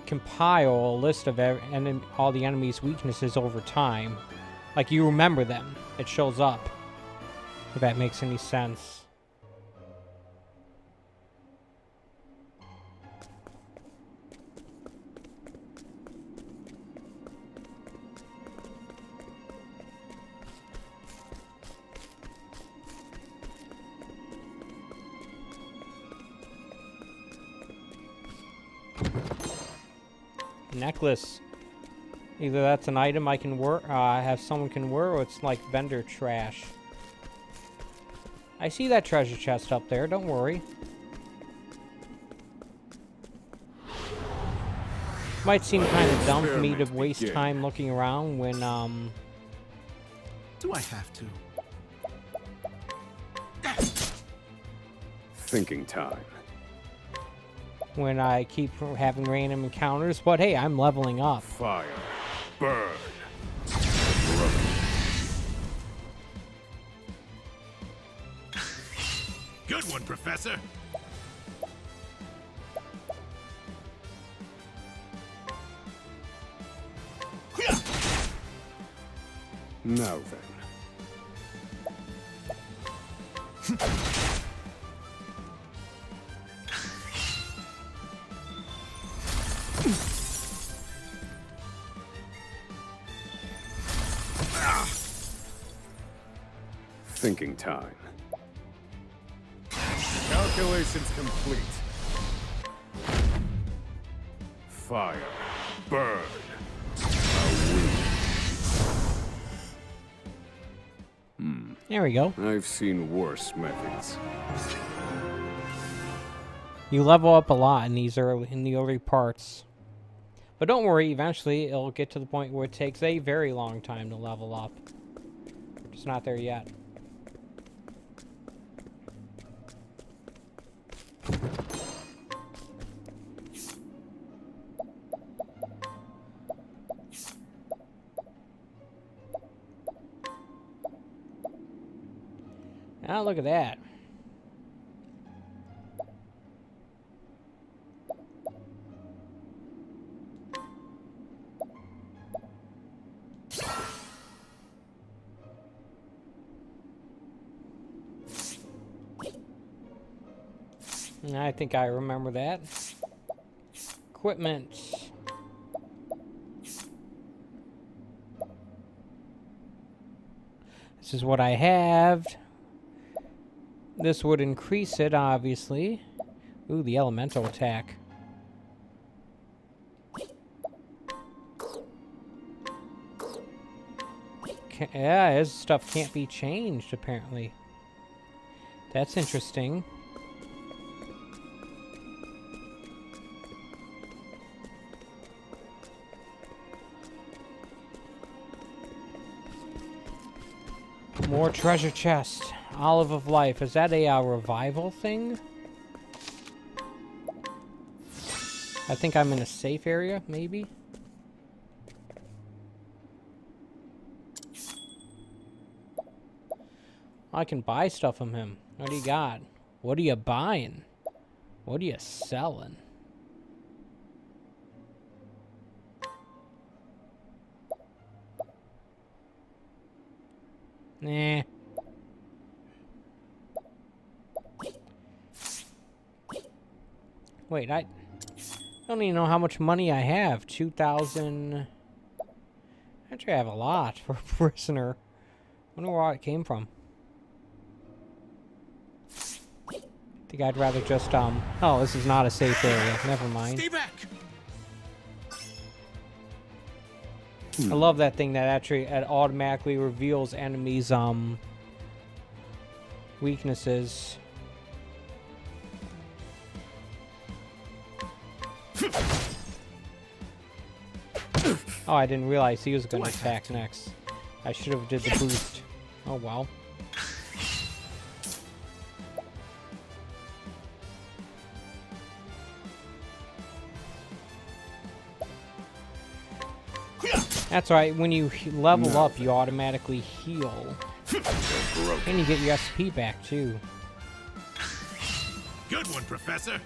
S1: compile a list of all the enemy's weaknesses over time. Like, you remember them. It shows up. If that makes any sense. Necklace. Either that's an item I can wear, have someone can wear, or it's like vendor trash. I see that treasure chest up there, don't worry. Might seem kind of dumb for me to waste time looking around when,
S6: Do I have to?
S7: Thinking time.
S1: when I keep having random encounters, but hey, I'm leveling up.
S7: Fire. Burn.
S4: Good one, Professor.
S7: Now then. Thinking time. Calculations complete. Fire. Burn.
S1: There we go.
S7: I've seen worse methods.
S1: You level up a lot in the early parts. But don't worry, eventually it'll get to the point where it takes a very long time to level up. It's not there yet. Now look at that. I think I remember that. Equipment. This is what I have. This would increase it, obviously. Ooh, the elemental attack. Yeah, his stuff can't be changed, apparently. That's interesting. More treasure chest. Olive of Life. Is that a revival thing? I think I'm in a safe area, maybe? I can buy stuff from him. What do you got? What are you buying? What are you selling? Nah. Wait, I don't even know how much money I have. 2,000. Actually, I have a lot for a prisoner. I wonder where it came from. I think I'd rather just, oh, this is not a safe area. Never mind.
S4: Stay back!
S1: I love that thing that actually it automatically reveals enemies' weaknesses. Oh, I didn't realize he was going to attack next. I should have did the boost. Oh well. That's right, when you level up, you automatically heal. And you get your SP back, too.
S4: Good one, Professor.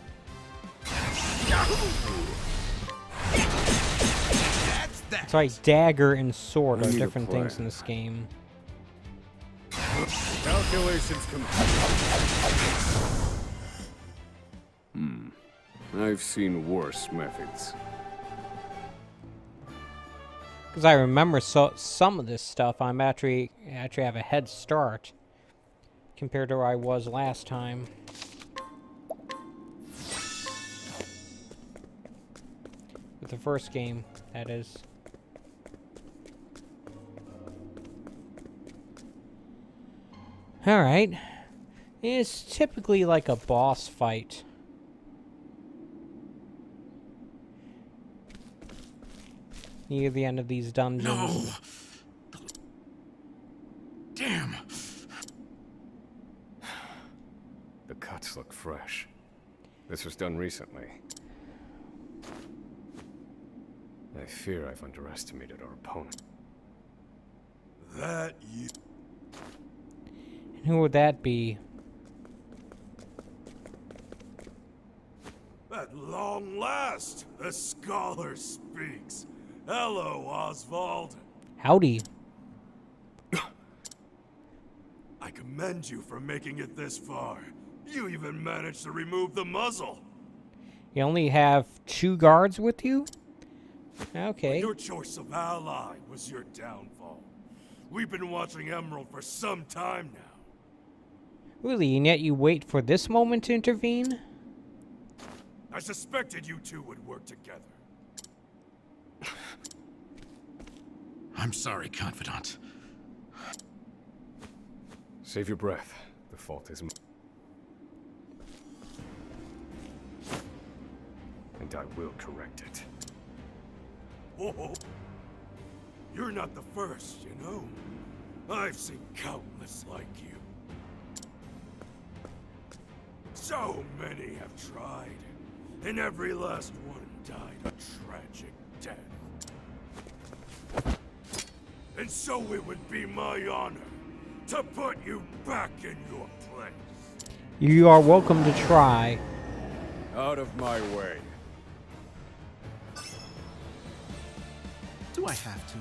S1: That's right, dagger and sword are different things in this game.
S2: Calculations I've seen worse methods.
S1: Because I remember some of this stuff, I'm actually have a head start compared to where I was last time. With the first game, that is. Alright. It's typically like a boss fight. Near the end of these dungeons.
S4: No! Damn!
S2: The cuts look fresh. This was done recently. I fear I've underestimated our opponent.
S4: That you...
S1: And who would that be?
S4: At long last, the scholar speaks. Hello, Oswald.
S1: Howdy.
S4: I commend you for making it this far. You even managed to remove the muzzle.
S1: You only have 2 guards with you? Okay.
S4: Your choice of ally was your downfall. We've been watching Emerald for some time now.
S1: Really, and yet you wait for this moment to intervene?
S4: I suspected you two would work together. I'm sorry, Confidant.
S2: Save your breath. The fault is mine. And I will correct it.
S4: Oh, you're not the first, you know. I've seen countless like you. So many have tried, and every last one died a tragic death. And so it would be my honor to put you back in your place.
S1: You are welcome to try.
S2: Out of my way.
S6: Do I have to?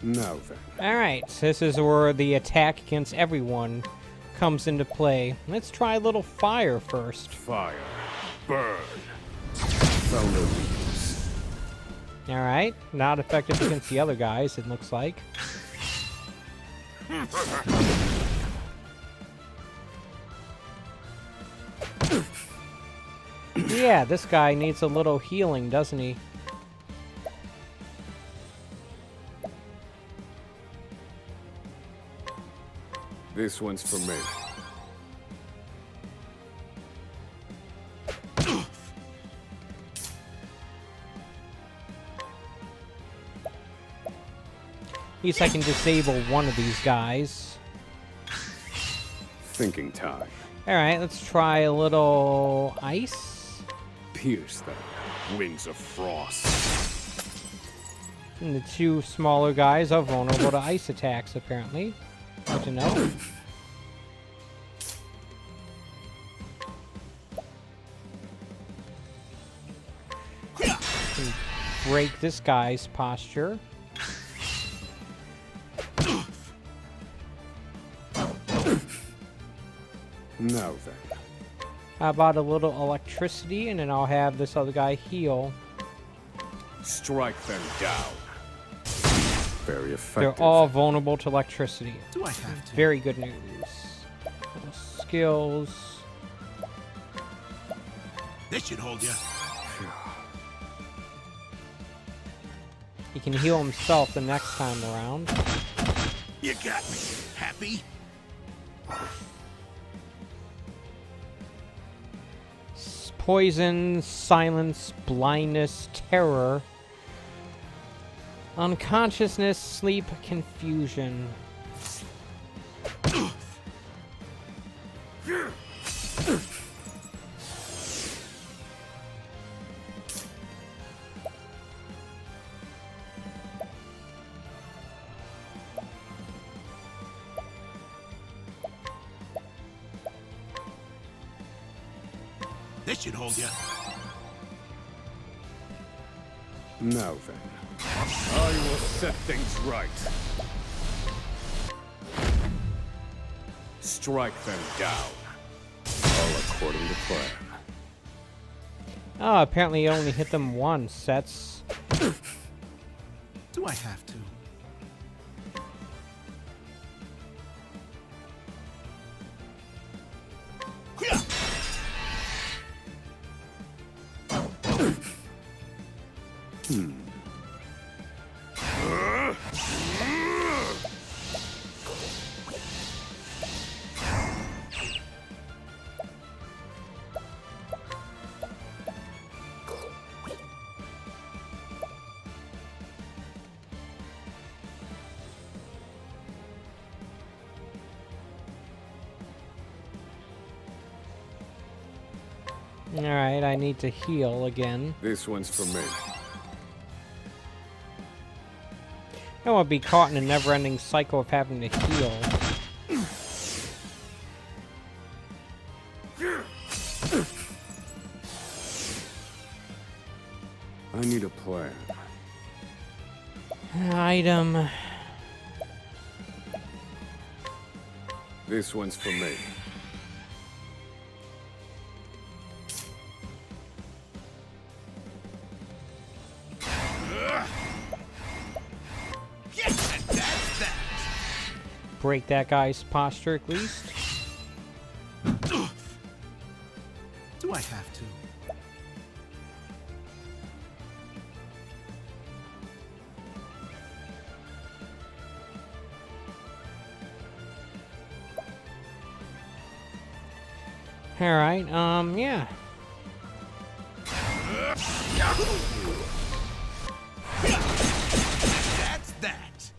S2: Now then.
S1: Alright, so this is where the attack against everyone comes into play. Let's try a little fire first.
S2: Fire. Burn. Found a weakness.
S1: Alright, not effective against the other guys, it looks like. Yeah, this guy needs a little healing, doesn't he?
S2: This one's for me.
S1: At least I can disable one of these guys.
S2: Thinking time.
S1: Alright, let's try a little ice.
S2: Pierce them. Wings of frost.
S1: And the two smaller guys are vulnerable to ice attacks, apparently. Good to know. Can break this guy's posture.
S2: Now then.
S1: How about a little electricity, and then I'll have this other guy heal.
S2: Strike them down. Very effective.
S1: They're all vulnerable to electricity.
S6: Do I have to?
S1: Very good news. Skills.
S6: This should hold you.
S1: He can heal himself the next time around.
S6: You got me. Happy?
S1: Poison, silence, blindness, terror, unconsciousness, sleep, confusion.
S6: This should hold you.
S2: Now then. I will set things right. Strike them down. All according to plan.
S1: Oh, apparently it only hit them once. That's...
S6: Do I have to?
S1: Alright, I need to heal again.
S2: This one's for me.
S1: I don't want to be caught in a never-ending cycle of having to heal.
S2: I need a plan.
S1: Item.
S2: This one's for me.
S1: Break that guy's posture at least.
S6: Do I have to?
S1: Alright, yeah.
S6: That's that.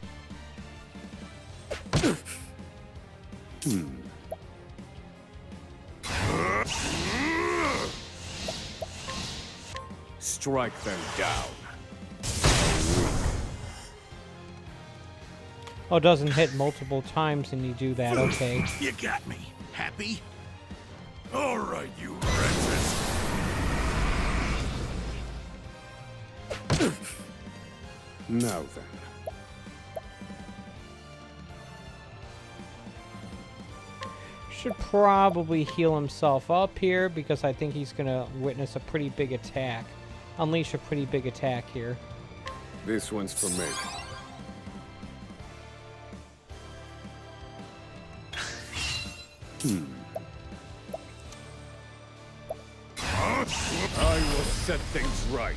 S2: Strike them down.
S1: Oh, it doesn't hit multiple times and you do that, okay.
S6: You got me. Happy? All right, you wretches.
S2: Now then.
S1: Should probably heal himself up here because I think he's gonna witness a pretty big attack. Unleash a pretty big attack here.
S2: This one's for me. I will set things right.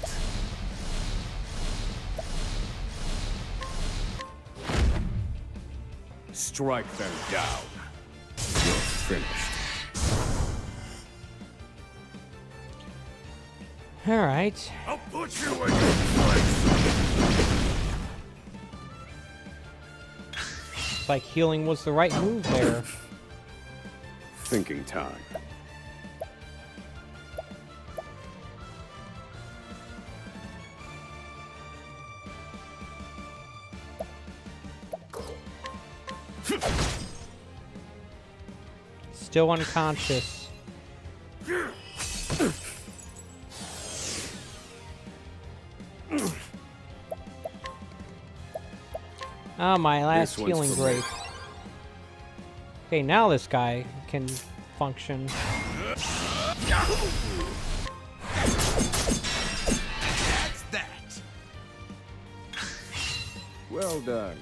S2: Strike them down. finished.
S1: All right.
S4: I'll put you in your place!
S1: It's like healing was the right move there.
S2: Thinking time.
S1: Still unconscious. Ah, my last
S2: This one's
S1: healing
S2: for me.
S1: grape. Okay, now this guy can function.
S4: That's that!
S2: Well done.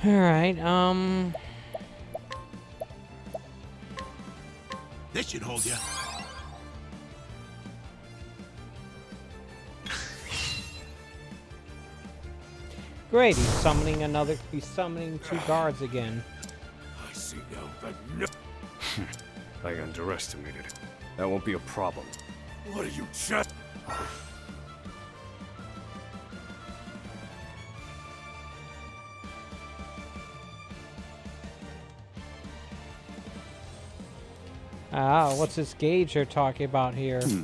S1: All right,
S4: This should hold you.
S1: great. He's summoning another. He's summoning 2 guards again.
S4: I see now that no.
S2: I underestimated. That won't be a problem.
S4: What are you just?
S1: Ah, what's this gauge they're talking about here?
S4: Feel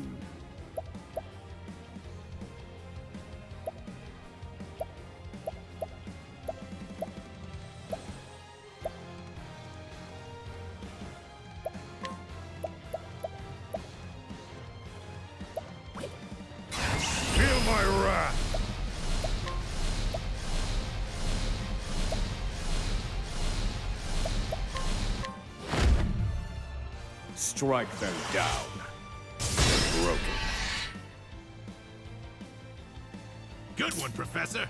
S4: my wrath!
S2: Strike them down. Broken.
S4: Good one, Professor!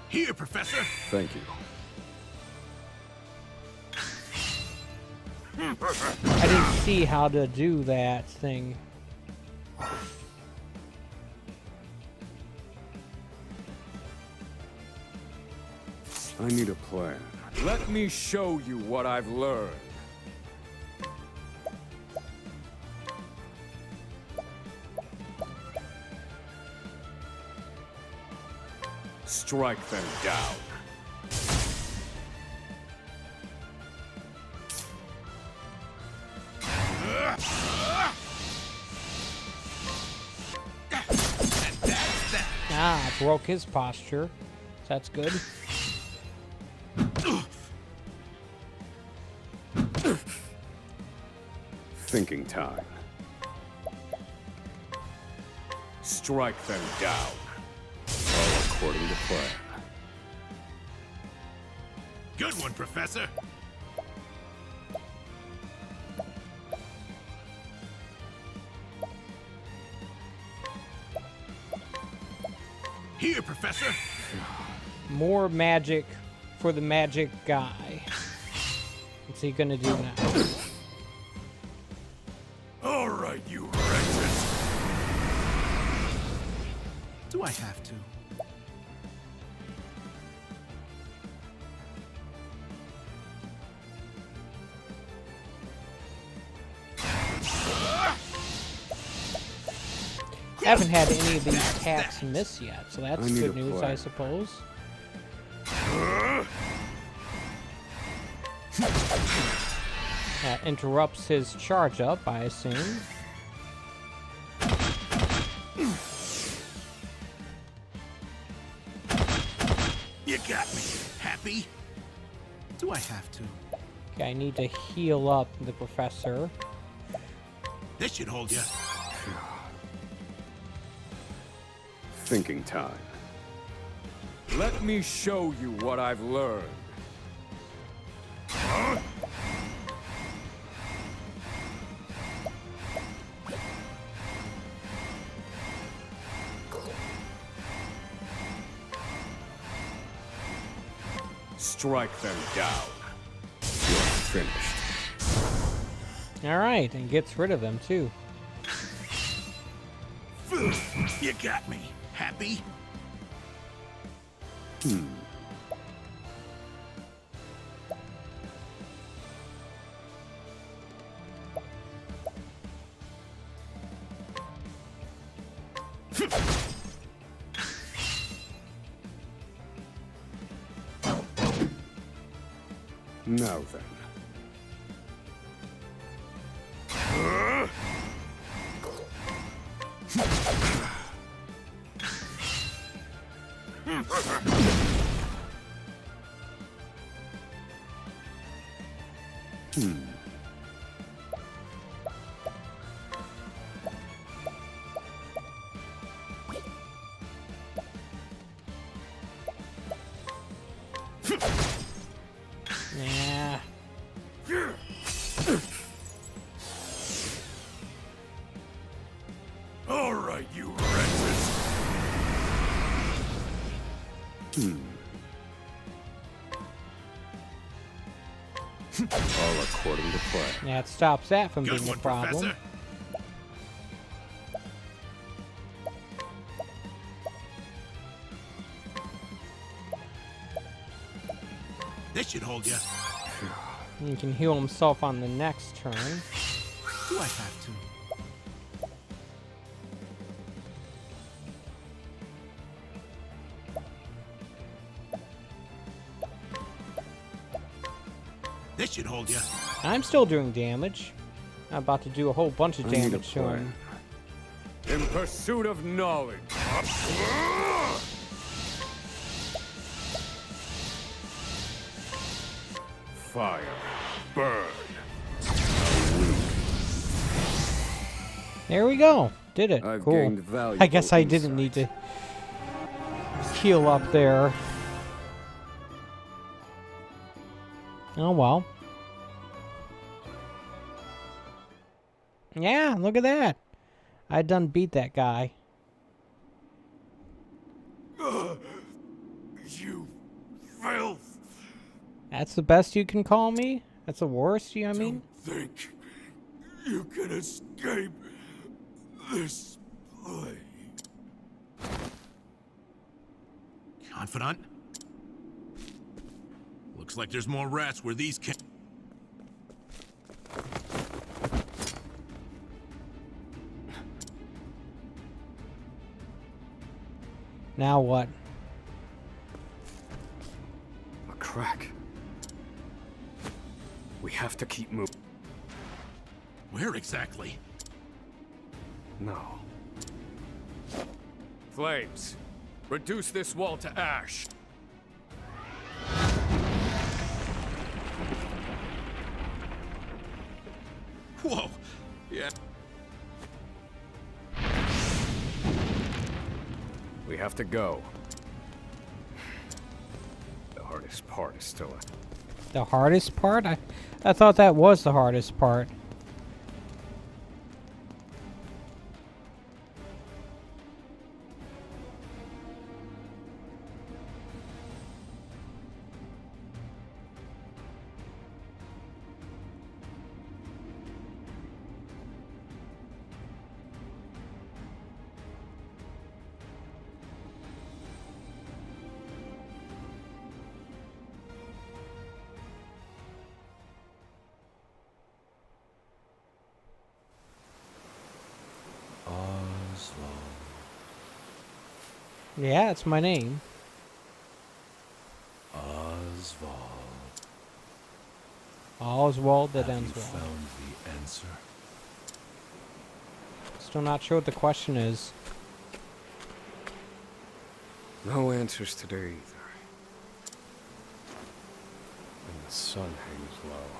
S4: Here, Professor!
S2: Thank you.
S1: I didn't see how to do that thing.
S2: I need a plan.
S7: Let me show you what I've learned.
S2: Strike them down.
S1: Ah, broke his posture. That's good.
S2: Thinking time. Strike them down. All according to plan.
S4: Good one, Professor! Here, Professor!
S1: More magic for the magic guy. What's he gonna do now?
S4: All right, you wretches!
S5: Do I have to?
S1: Haven't had any of these attacks miss yet, so that's
S2: I need
S1: good
S2: a
S1: news, I
S2: plan.
S1: suppose. That interrupts his charge up, I assume.
S4: You got me. Happy?
S5: Do I have to?
S1: Okay, I need to heal up the professor.
S4: This should hold you.
S2: Thinking time.
S7: Let me show you what I've learned.
S2: Strike them down. You're finished.
S1: Alright, and gets rid of them too.
S6: You got me. Happy?
S2: Now then.
S1: Yeah.
S4: All right, you wretches.
S2: All according to plan.
S1: Yeah, it stops that from
S4: Good
S1: being a
S4: one,
S1: problem.
S4: Professor. This should hold you.
S1: He can heal himself on the next turn.
S4: Do I have to? This should hold you.
S1: I'm still doing damage. I'm about to do a whole bunch of
S2: I need a
S1: damage to him.
S2: plan. In pursuit of knowledge. Fire. Burn.
S1: There we go. Did it.
S2: I've
S1: Cool.
S2: gained valuable
S1: I guess I didn't need
S2: insight.
S1: to heal up there. Oh well. Yeah, look at that. I done beat that guy.
S4: You filth.
S1: That's the best you can call me? That's the worst, I mean?
S4: Think you can escape this plague. Confidant? Looks like there's more rats where these came.
S1: Now what?
S2: A crack. We have to keep moving.
S4: Where exactly?
S2: No. Flames, reduce this wall to ash.
S4: Whoa. Yeah.
S2: We have to go. The hardest part is still ahead.
S1: The hardest part? I thought that was the hardest part. Yeah, it's my name.
S7: Oswald.
S1: Oswald that
S7: Have
S1: ends
S7: you
S1: well.
S7: found the answer?
S1: Still not sure what the question is.
S2: No answers today either. And the sun hangs low.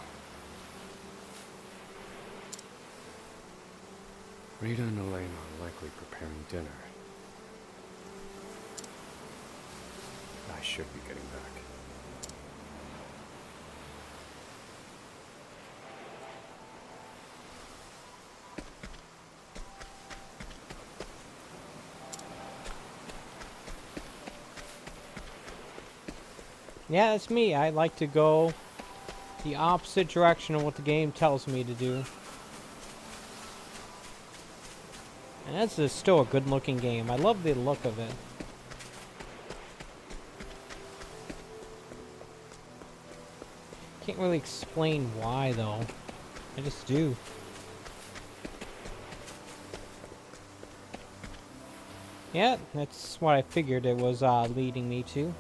S2: Rita and Elena are likely preparing dinner. I should be getting back.
S1: Yeah, that's me. I like to go the opposite direction of what the game tells me to do. And that's still a good-looking game. I love the look of it. Can't really explain why, though. I just do. Yeah, that's what I figured it was leading me to.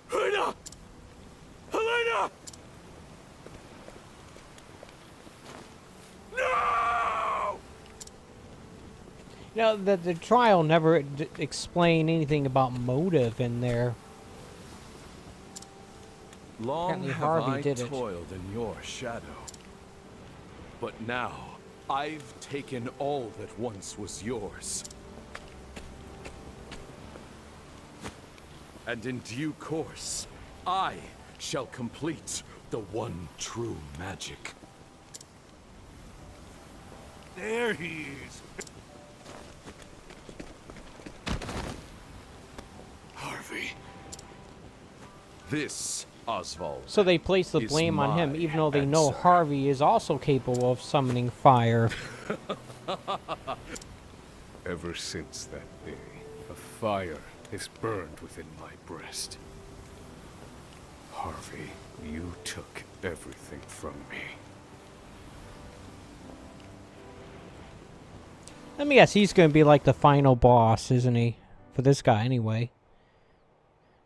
S7: Helena! Helena! No!
S1: You know, the trial never explained anything about motive in there.
S7: Long
S1: Apparently
S7: have
S1: Harvey
S7: I
S1: did it.
S7: toiled in your shadow. But now, I've taken all that once was yours. And in due course, I shall complete the one true magic.
S4: There he is.
S7: Harvey. This, Oswald.
S1: So they place the
S7: is
S1: blame on him,
S7: my
S1: even though they know
S7: answer.
S1: Harvey is also capable of summoning fire.
S2: Ever since that day, a fire is burned within my breast. Harvey, you took everything from me.
S1: Let me guess, he's going to be like the final boss, isn't he? For this guy, anyway.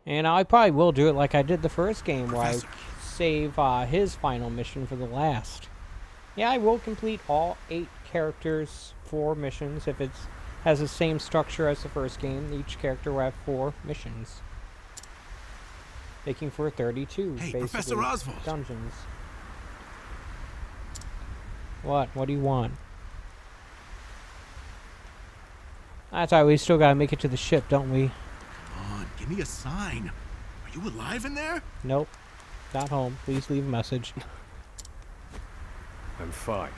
S1: And I probably will do it like I did the first game, where I save his final mission for the last. Yeah, I will complete all 8 characters, 4 missions. If it has the same structure as the first game, each character will have 4 missions. Making for 32,
S6: Hey,
S1: basically,
S6: Professor Oswald.
S1: dungeons. What? What do you want? That's all right, we still gotta make it to the ship, don't we?
S6: Come on, give me a sign. Are you alive in there?
S1: Nope. Not home. Please leave a message.
S2: I'm fine.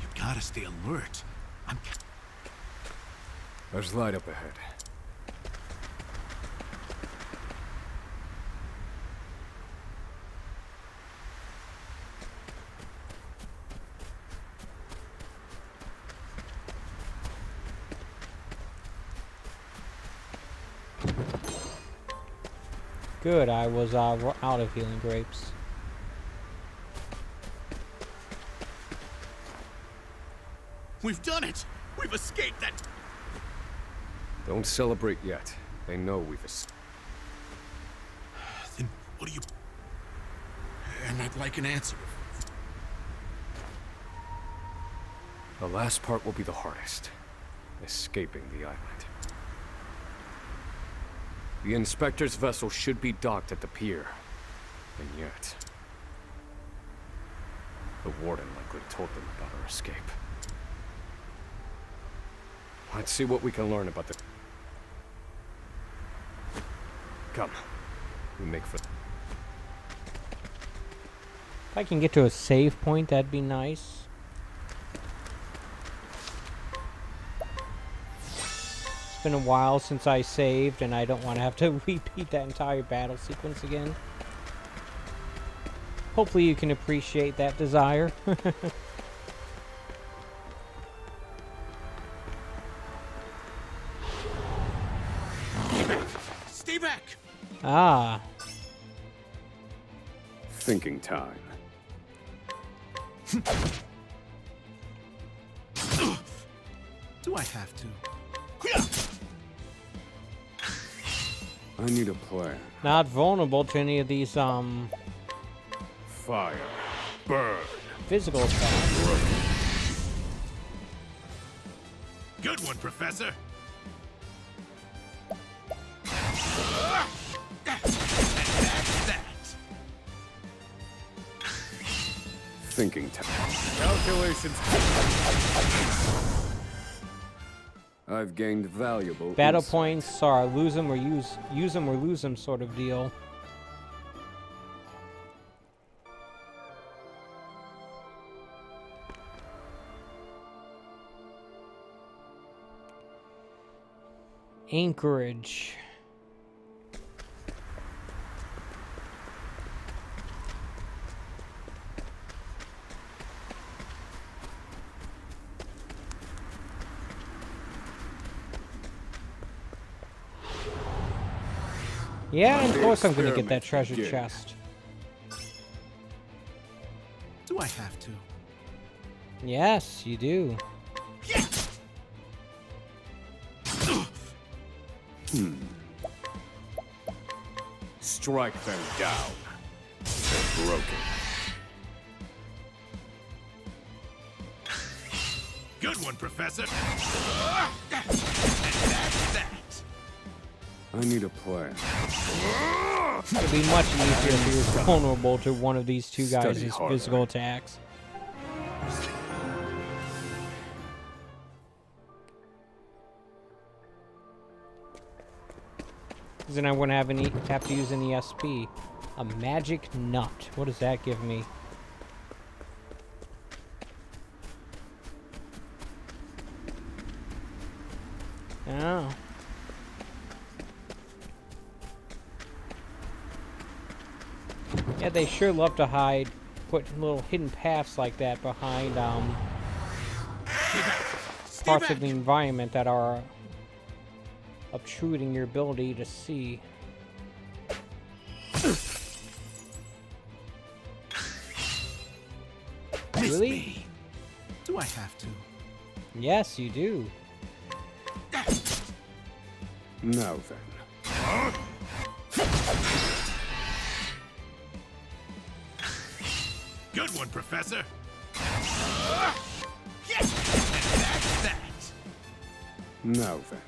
S6: You gotta stay alert.
S2: There's light up ahead.
S1: Good, I was out of healing grapes.
S6: We've done it! We've escaped that...
S2: Don't celebrate yet. They know we've
S6: Then what do you... And I'd like an answer.
S2: The last part will be the hardest. Escaping the island. The inspector's vessel should be docked at the pier. And yet... the warden likely told them about our escape. Let's see what we can learn about the... Come. We make for...
S1: If I can get to a save point, that'd be nice. It's been a while since I saved, and I don't want to have to repeat that entire battle sequence again. Hopefully you can appreciate that desire.
S6: Stay back!
S1: Ah.
S2: Thinking time.
S6: Do I have to?
S2: I need a plan.
S1: Not vulnerable to any of these,
S2: Fire. Burn.
S1: physical attacks.
S6: Good one, Professor!
S2: Thinking time.
S7: Calculations.
S2: I've gained valuable
S1: Battle
S2: insight.
S1: points are lose them or use them or lose them sort of deal. Anchorage. Yeah, and of course I'm gonna get that treasure chest.
S6: Do I have to?
S1: Yes, you do.
S2: Strike them down. They're broken.
S4: Good one, Professor. And that's that.
S2: I need a plan.
S1: It'd be much easier if he was vulnerable to one of these two guys'
S2: Study harder.
S1: physical attacks. Because then I wouldn't have to use any SP. A magic nut. What does that give me? Oh. Yeah, they sure love to put little hidden paths like that behind parts of the environment that are obtruding your ability to see. Really?
S6: Do I have to?
S1: Yes, you do.
S2: Now then.
S4: Good one, Professor. Yes! And that's that.
S2: Now then.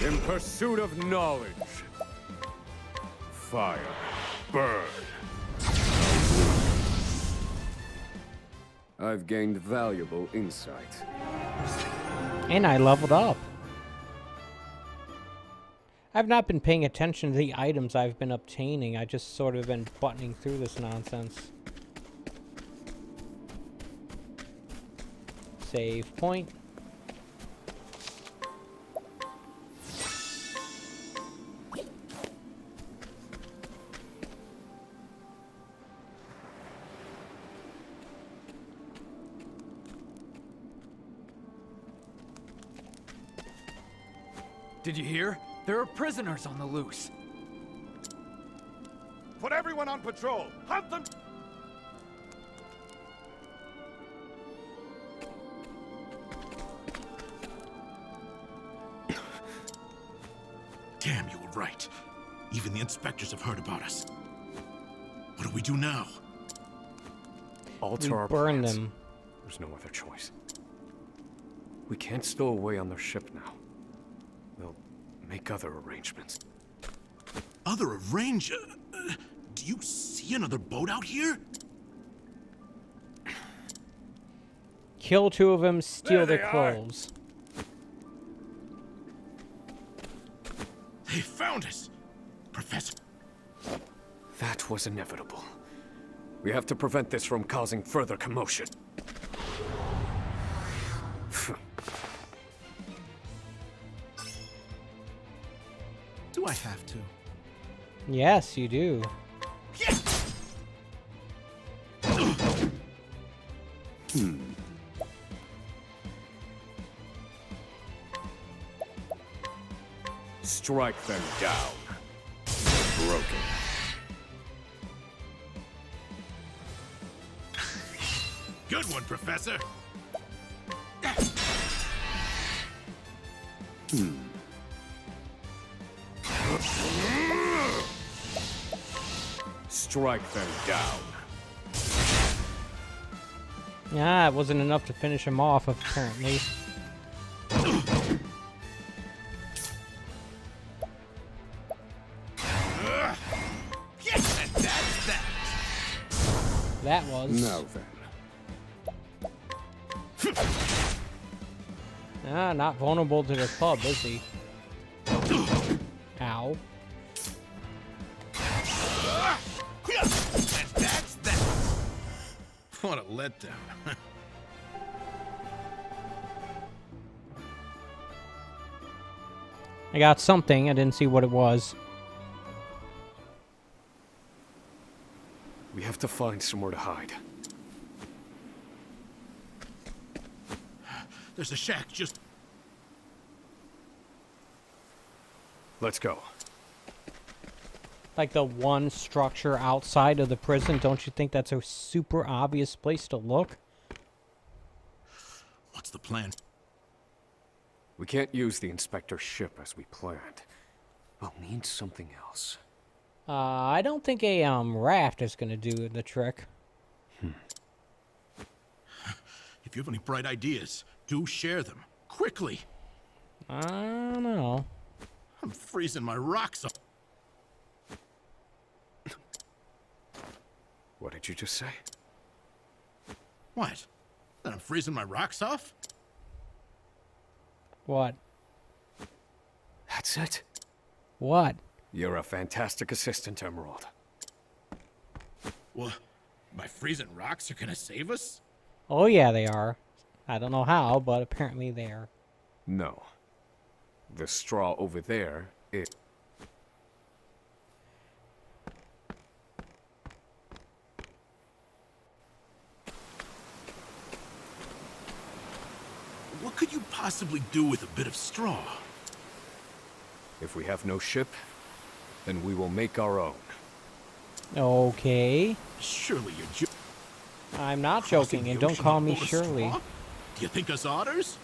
S2: In pursuit of knowledge. Fire. Burn. I've gained valuable insight.
S1: And I leveled up. I've not been paying attention to the items I've been obtaining. I just sort of been buttoning through this nonsense. Save point.
S10: Did you hear? There are prisoners on the loose.
S4: Put everyone on patrol. Hunt them.
S6: Damn, you were right. Even the inspectors have heard about us. What do we do now?
S2: Alter
S1: We
S2: our
S1: burn
S2: plans.
S1: them.
S2: There's no other choice. We can't stow away on their ship now. We'll make other arrangements.
S6: Other arrange... do you see another boat out here?
S1: Kill two of them, steal
S4: There
S1: their
S4: they are.
S1: clothes.
S6: They found us! Professor...
S2: That was inevitable. We have to prevent this from causing further commotion.
S6: Do I have to?
S1: Yes, you do.
S2: Strike them down. Broken.
S4: Good one, Professor.
S2: Strike them down.
S1: Ah, it wasn't enough to finish him off, apparently.
S4: Yes, and that's that.
S1: That was.
S2: Now then.
S1: Ah, not vulnerable to the club, is he? Ow.
S4: And that's that.
S6: What a letdown.
S1: I got something. I didn't see what it was.
S2: We have to find somewhere to hide.
S6: There's a shack just...
S2: Let's go.
S1: Like the one structure outside of the prison. Don't you think that's a super obvious place to look?
S6: What's the plan?
S2: We can't use the inspector's ship as we planned. We'll need something else.
S1: I don't think a raft is going to do the trick.
S6: If you have any bright ideas, do share them. Quickly!
S1: I don't know.
S6: I'm freezing my rocks off.
S2: What did you just say?
S6: What? That I'm freezing my rocks off?
S1: What?
S2: That's it.
S1: What?
S2: You're a fantastic assistant, Emerald.
S6: Well, my freezing rocks are gonna save us?
S1: Oh yeah, they are. I don't know how, but apparently they are.
S2: No. The straw over there,
S6: What could you possibly do with a bit of straw?
S2: If we have no ship, then we will make our own.
S1: Okay.
S6: Surely you're
S1: I'm not joking, and don't call me Shirley.
S6: Do you think us otters?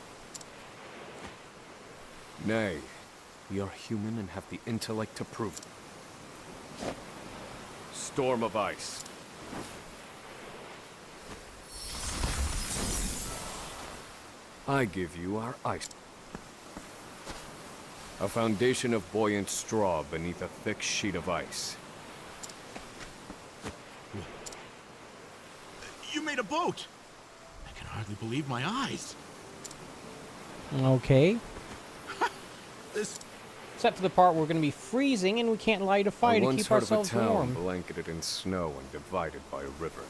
S2: Nay, we are human and have the intellect to prove it. Storm of ice. I give you our ice. A foundation of buoyant straw beneath a thick sheet of ice.
S6: You made a boat! I can hardly believe my eyes.
S1: Okay.
S6: This...
S1: Except for the part where we're going to be freezing and we can't light a fire to keep ourselves
S2: Once heard of a town
S1: warm.
S2: blanketed in snow and divided by a river.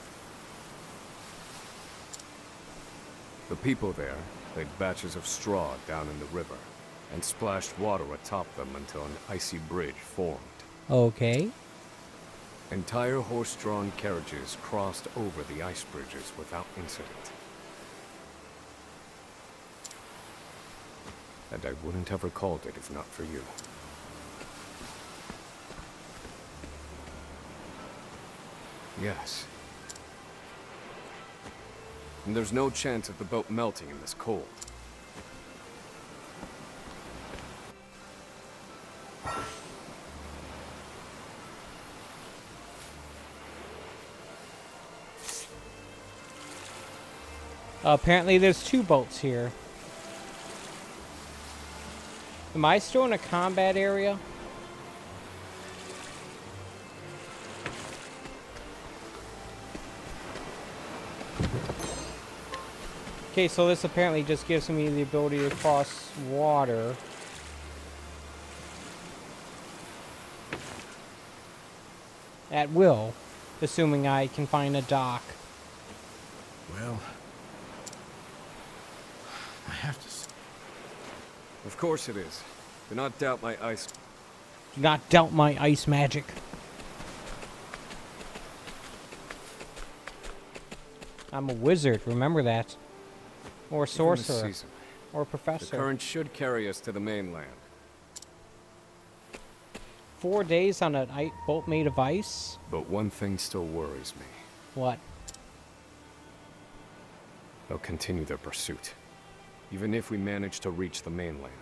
S2: The people there laid batches of straw down in the river and splashed water atop them until an icy bridge formed.
S1: Okay.
S2: Entire horse-drawn carriages crossed over the ice bridges without incident. And I wouldn't have recalled it if not for you. Yes. And there's no chance of the boat melting in this cold.
S1: Apparently there's two boats here. Am I still in a combat area? Okay, so this apparently just gives me the ability to cross water. At will, assuming I can find a dock.
S6: Well... I have to...
S2: Of course it is. Do not doubt my ice.
S1: Do not doubt my ice magic. I'm a wizard, remember that. Or a sorcerer.
S2: Season,
S1: Or a
S2: the
S1: professor.
S2: current should carry us to the mainland.
S1: 4 days on a boat made of ice?
S2: But one thing still worries me.
S1: What?
S2: They'll continue their pursuit, even if we manage to reach the mainland.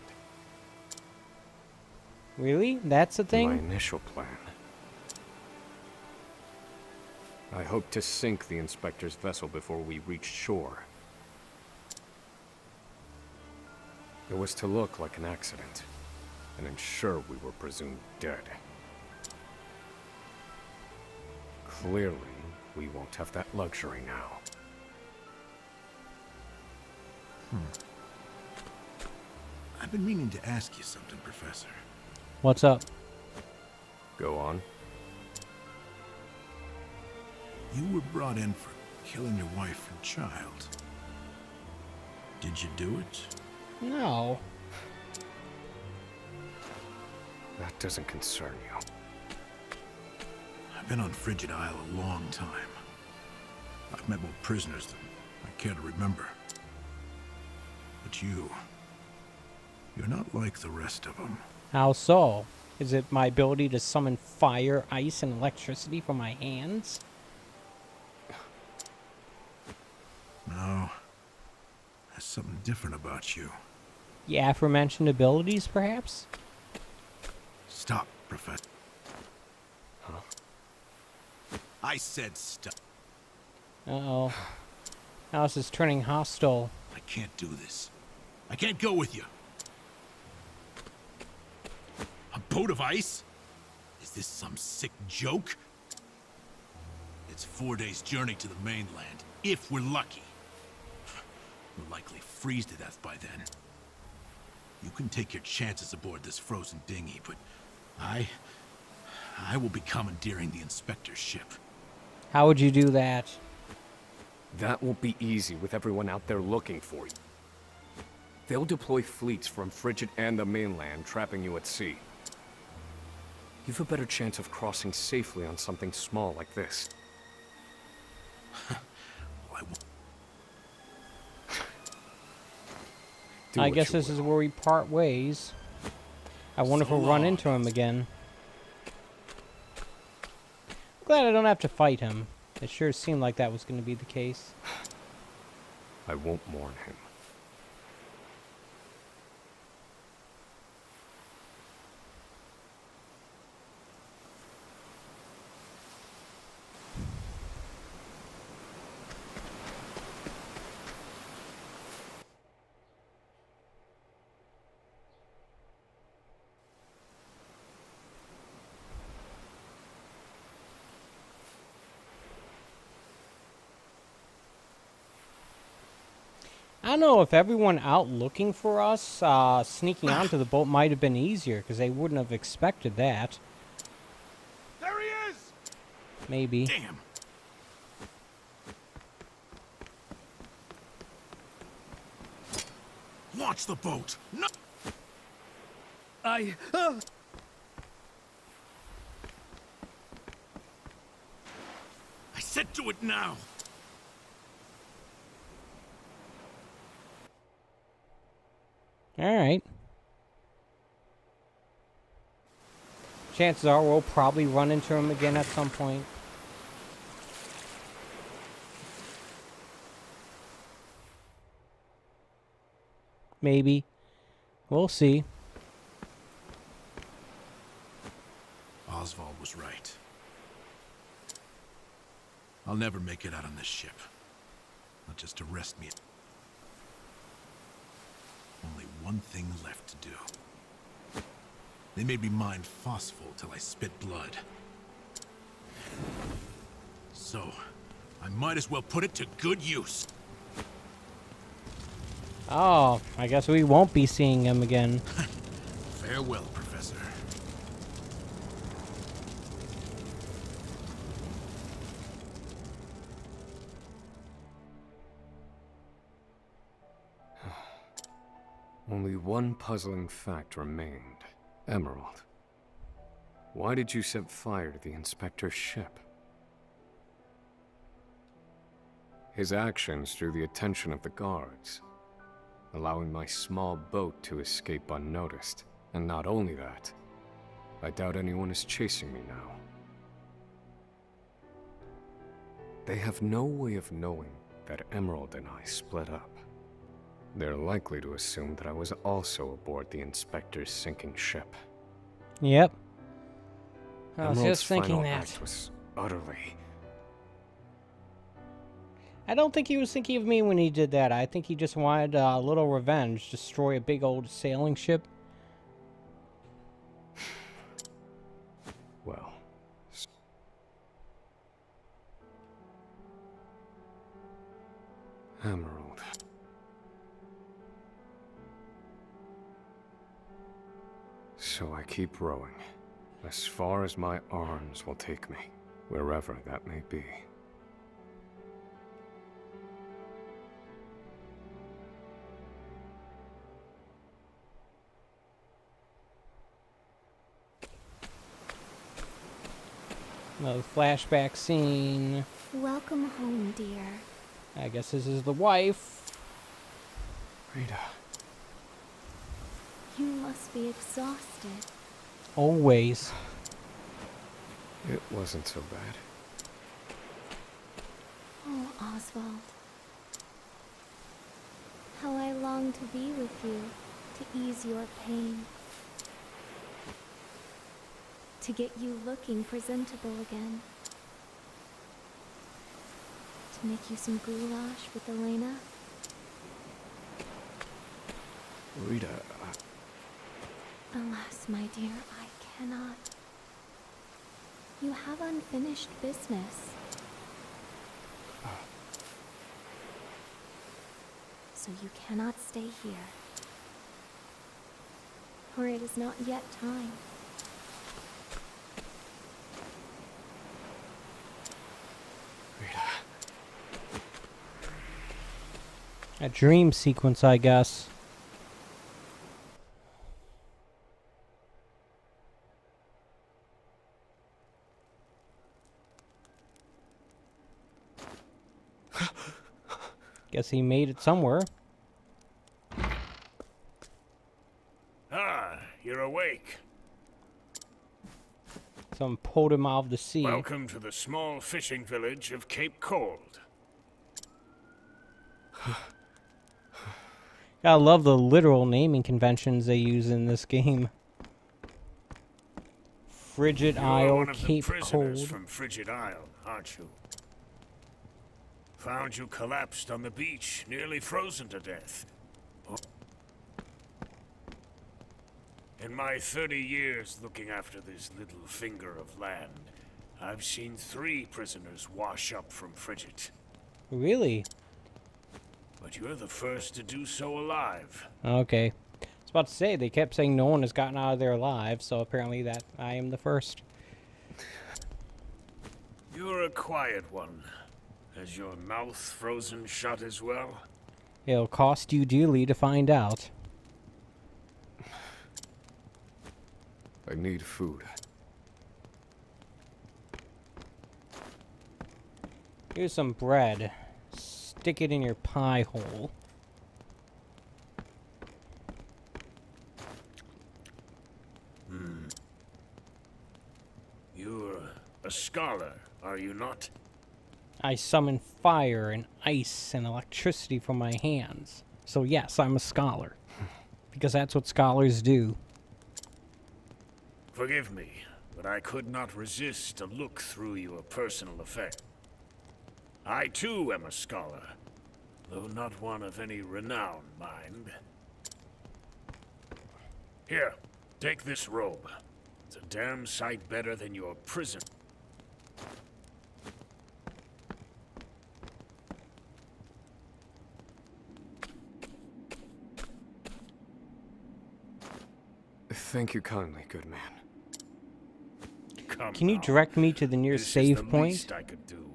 S1: Really? That's the
S2: My
S1: thing?
S2: initial plan. I hope to sink the inspector's vessel before we reached shore. It was to look like an accident, and ensure we were presumed dead. Clearly, we won't have that luxury now.
S6: I've been meaning to ask you something, Professor.
S1: What's up?
S2: Go on.
S6: You were brought in for killing your wife and child. Did you do it?
S1: No.
S2: That doesn't concern you.
S6: I've been on Frigid Isle a long time. I've met more prisoners than I care to remember. But you're not like the rest of them.
S1: How so? Is it my ability to summon fire, ice, and electricity from my hands?
S6: No. There's something different about you.
S1: The aforementioned abilities, perhaps?
S6: Stop, Professor.
S2: Huh?
S6: I said stop.
S1: Uh-oh. Now this is turning hostile.
S6: I can't do this. I can't go with you. A boat of ice? Is this some sick joke? It's 4 days' journey to the mainland, if we're lucky. We'll likely freeze to death by then. You can take your chances aboard this frozen dinghy, but I will be commandeering the Inspector's ship.
S1: How would you do that?
S2: That won't be easy with everyone out there looking for you. They'll deploy fleets from Frigid and the mainland, trapping you at sea. You've a better chance of crossing safely on something small like this.
S6: Well,
S1: I guess this is where we part ways. I wonder if we'll run into him again. Glad I don't have to fight him. It sure seemed like that was going to be the case.
S2: I won't mourn him.
S1: I don't know if everyone out looking for us, sneaking onto the boat might have been easier, because they wouldn't have expected that.
S4: There he is!
S1: Maybe.
S6: damn! Launch the boat! No!
S10: I
S6: said do it now!
S1: Alright. Chances are we'll probably run into him again at some point. Maybe. We'll see.
S6: Oswald was right. I'll never make it out on this ship. Not just to rest me. Only one thing left to do. They made me mine phosphol till I spit blood. So, I might as well put it to good use.
S1: Oh, I guess we won't be seeing him again.
S6: Farewell, Professor.
S2: Only one puzzling fact remained. Emerald. Why did you set fire to the Inspector's ship? His actions drew the attention of the guards, allowing my small boat to escape unnoticed. And not only that, I doubt anyone is chasing me now. They have no way of knowing that Emerald and I split up. They're likely to assume that I was also aboard the Inspector's sinking ship.
S1: Yep. I was
S2: Emerald's
S1: just thinking
S2: final
S1: that.
S2: act was utterly...
S1: I don't think he was thinking of me when he did that. I think he just wanted a little revenge. Destroy a big old sailing ship.
S2: well... Emerald. So I keep rowing, as far as my arms will take me, wherever that may be.
S1: Another flashback scene.
S11: Welcome home, dear.
S1: I guess this is the wife.
S2: Rita.
S11: You must be exhausted.
S1: Always.
S2: It wasn't so bad.
S11: Oh, Oswald. How I long to be with you, to ease your pain. To get you looking presentable again. To make you some goulash with Elena.
S2: Rita,
S11: Alas, my dear, I cannot. You have unfinished business. So you cannot stay here. For it is not yet time.
S2: Rita.
S1: A dream sequence, I guess. Guess he made it somewhere.
S4: Ah, you're awake.
S1: Someone pulled him out of the sea.
S4: Welcome to the small fishing village of Cape Cold.
S1: I love the literal naming conventions they use in this game. Frigid
S4: You're
S1: Isle,
S4: one of
S1: Cape
S4: the prisoners
S1: Cold.
S4: from Frigid Isle, aren't you? Found you collapsed on the beach, nearly frozen to death. Oh. In my 30 years looking after this little finger of land, I've seen 3 prisoners wash up from Frigid.
S1: Really?
S4: But you're the first to do so alive.
S1: Okay. I was about to say, they kept saying no one has gotten out of there alive, so apparently that I am the first.
S4: You're a quiet one. Has your mouth frozen shut as well?
S1: It'll cost you dearly to find out.
S2: I need food.
S1: Here's some bread. Stick it in your pie hole.
S4: You're a scholar, are you not?
S1: I summon fire and ice and electricity from my hands. So yes, I'm a scholar. Because that's what scholars do.
S4: Forgive me, but I could not resist a look through your personal effect. I too am a scholar, though not one of any renown, mind. Here, take this robe. It's a damn sight better than your prison.
S2: Thank you kindly, good man.
S4: Come
S1: Can you
S4: now.
S1: direct me to the nearest
S4: This
S1: save
S4: is the
S1: point?
S4: least I could do.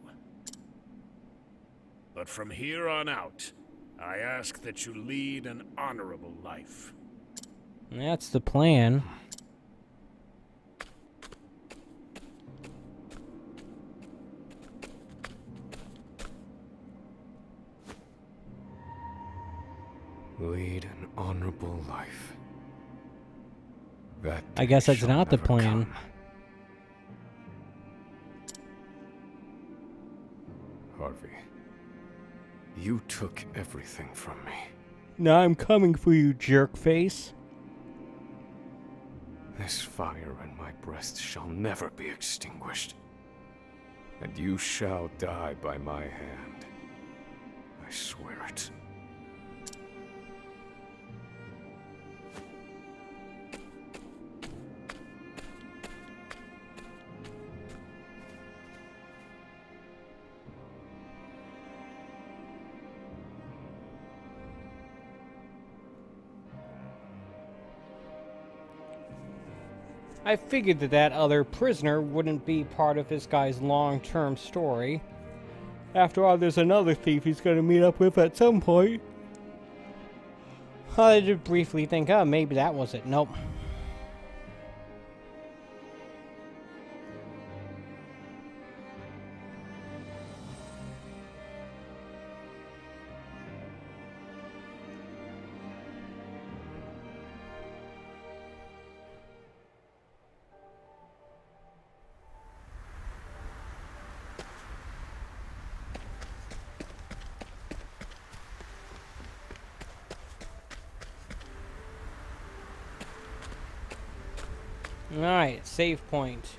S4: But from here on out, I ask that you lead an honorable life.
S1: That's the plan.
S2: Lead an honorable life. That
S1: I guess
S2: day
S1: that's
S2: shall
S1: not the
S2: never
S1: plan.
S2: come. Harvey, you took everything from me.
S1: Now I'm coming for you, jerk face.
S2: This fire in my breast shall never be extinguished. And you shall die by my hand. I swear it.
S1: I figured that that other prisoner wouldn't be part of this guy's long-term story. After all, there's another thief he's going to meet up with at some point. I did briefly think, oh, maybe that was it. Nope. Alright, save point.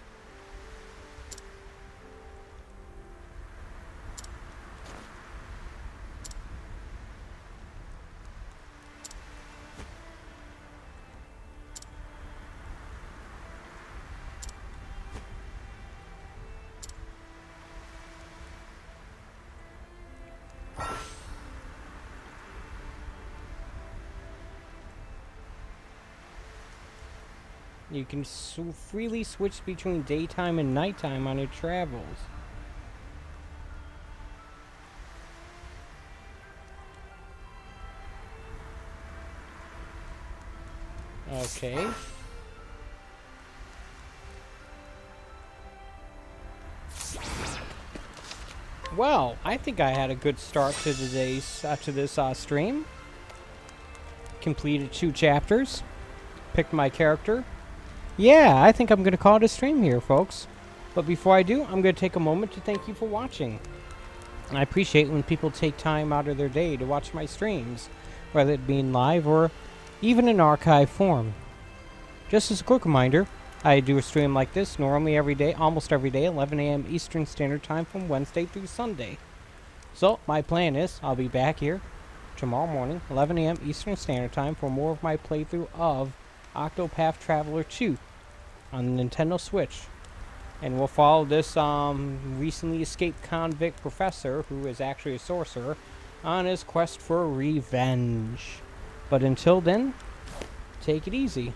S1: You can freely switch between daytime and nighttime on your travels. Okay. Well, I think I had a good start to today's this stream. Completed 2 chapters. Picked my character. Yeah, I think I'm going to call it a stream here, folks. But before I do, I'm going to take a moment to thank you for watching. I appreciate when people take time out of their day to watch my streams, whether it be in live or even in archive form. Just as a quick reminder, I do a stream like this normally every day, almost every day, 11 a.m. Eastern Standard Time from Wednesday through Sunday. So, my plan is, I'll be back here tomorrow morning, 11 a.m. Eastern Standard Time for more of my playthrough of OCTOPATH TRAVELER II on the Nintendo Switch. And we'll follow this recently escaped convict professor, who is actually a sorcerer, on his quest for revenge. But until then, take it easy.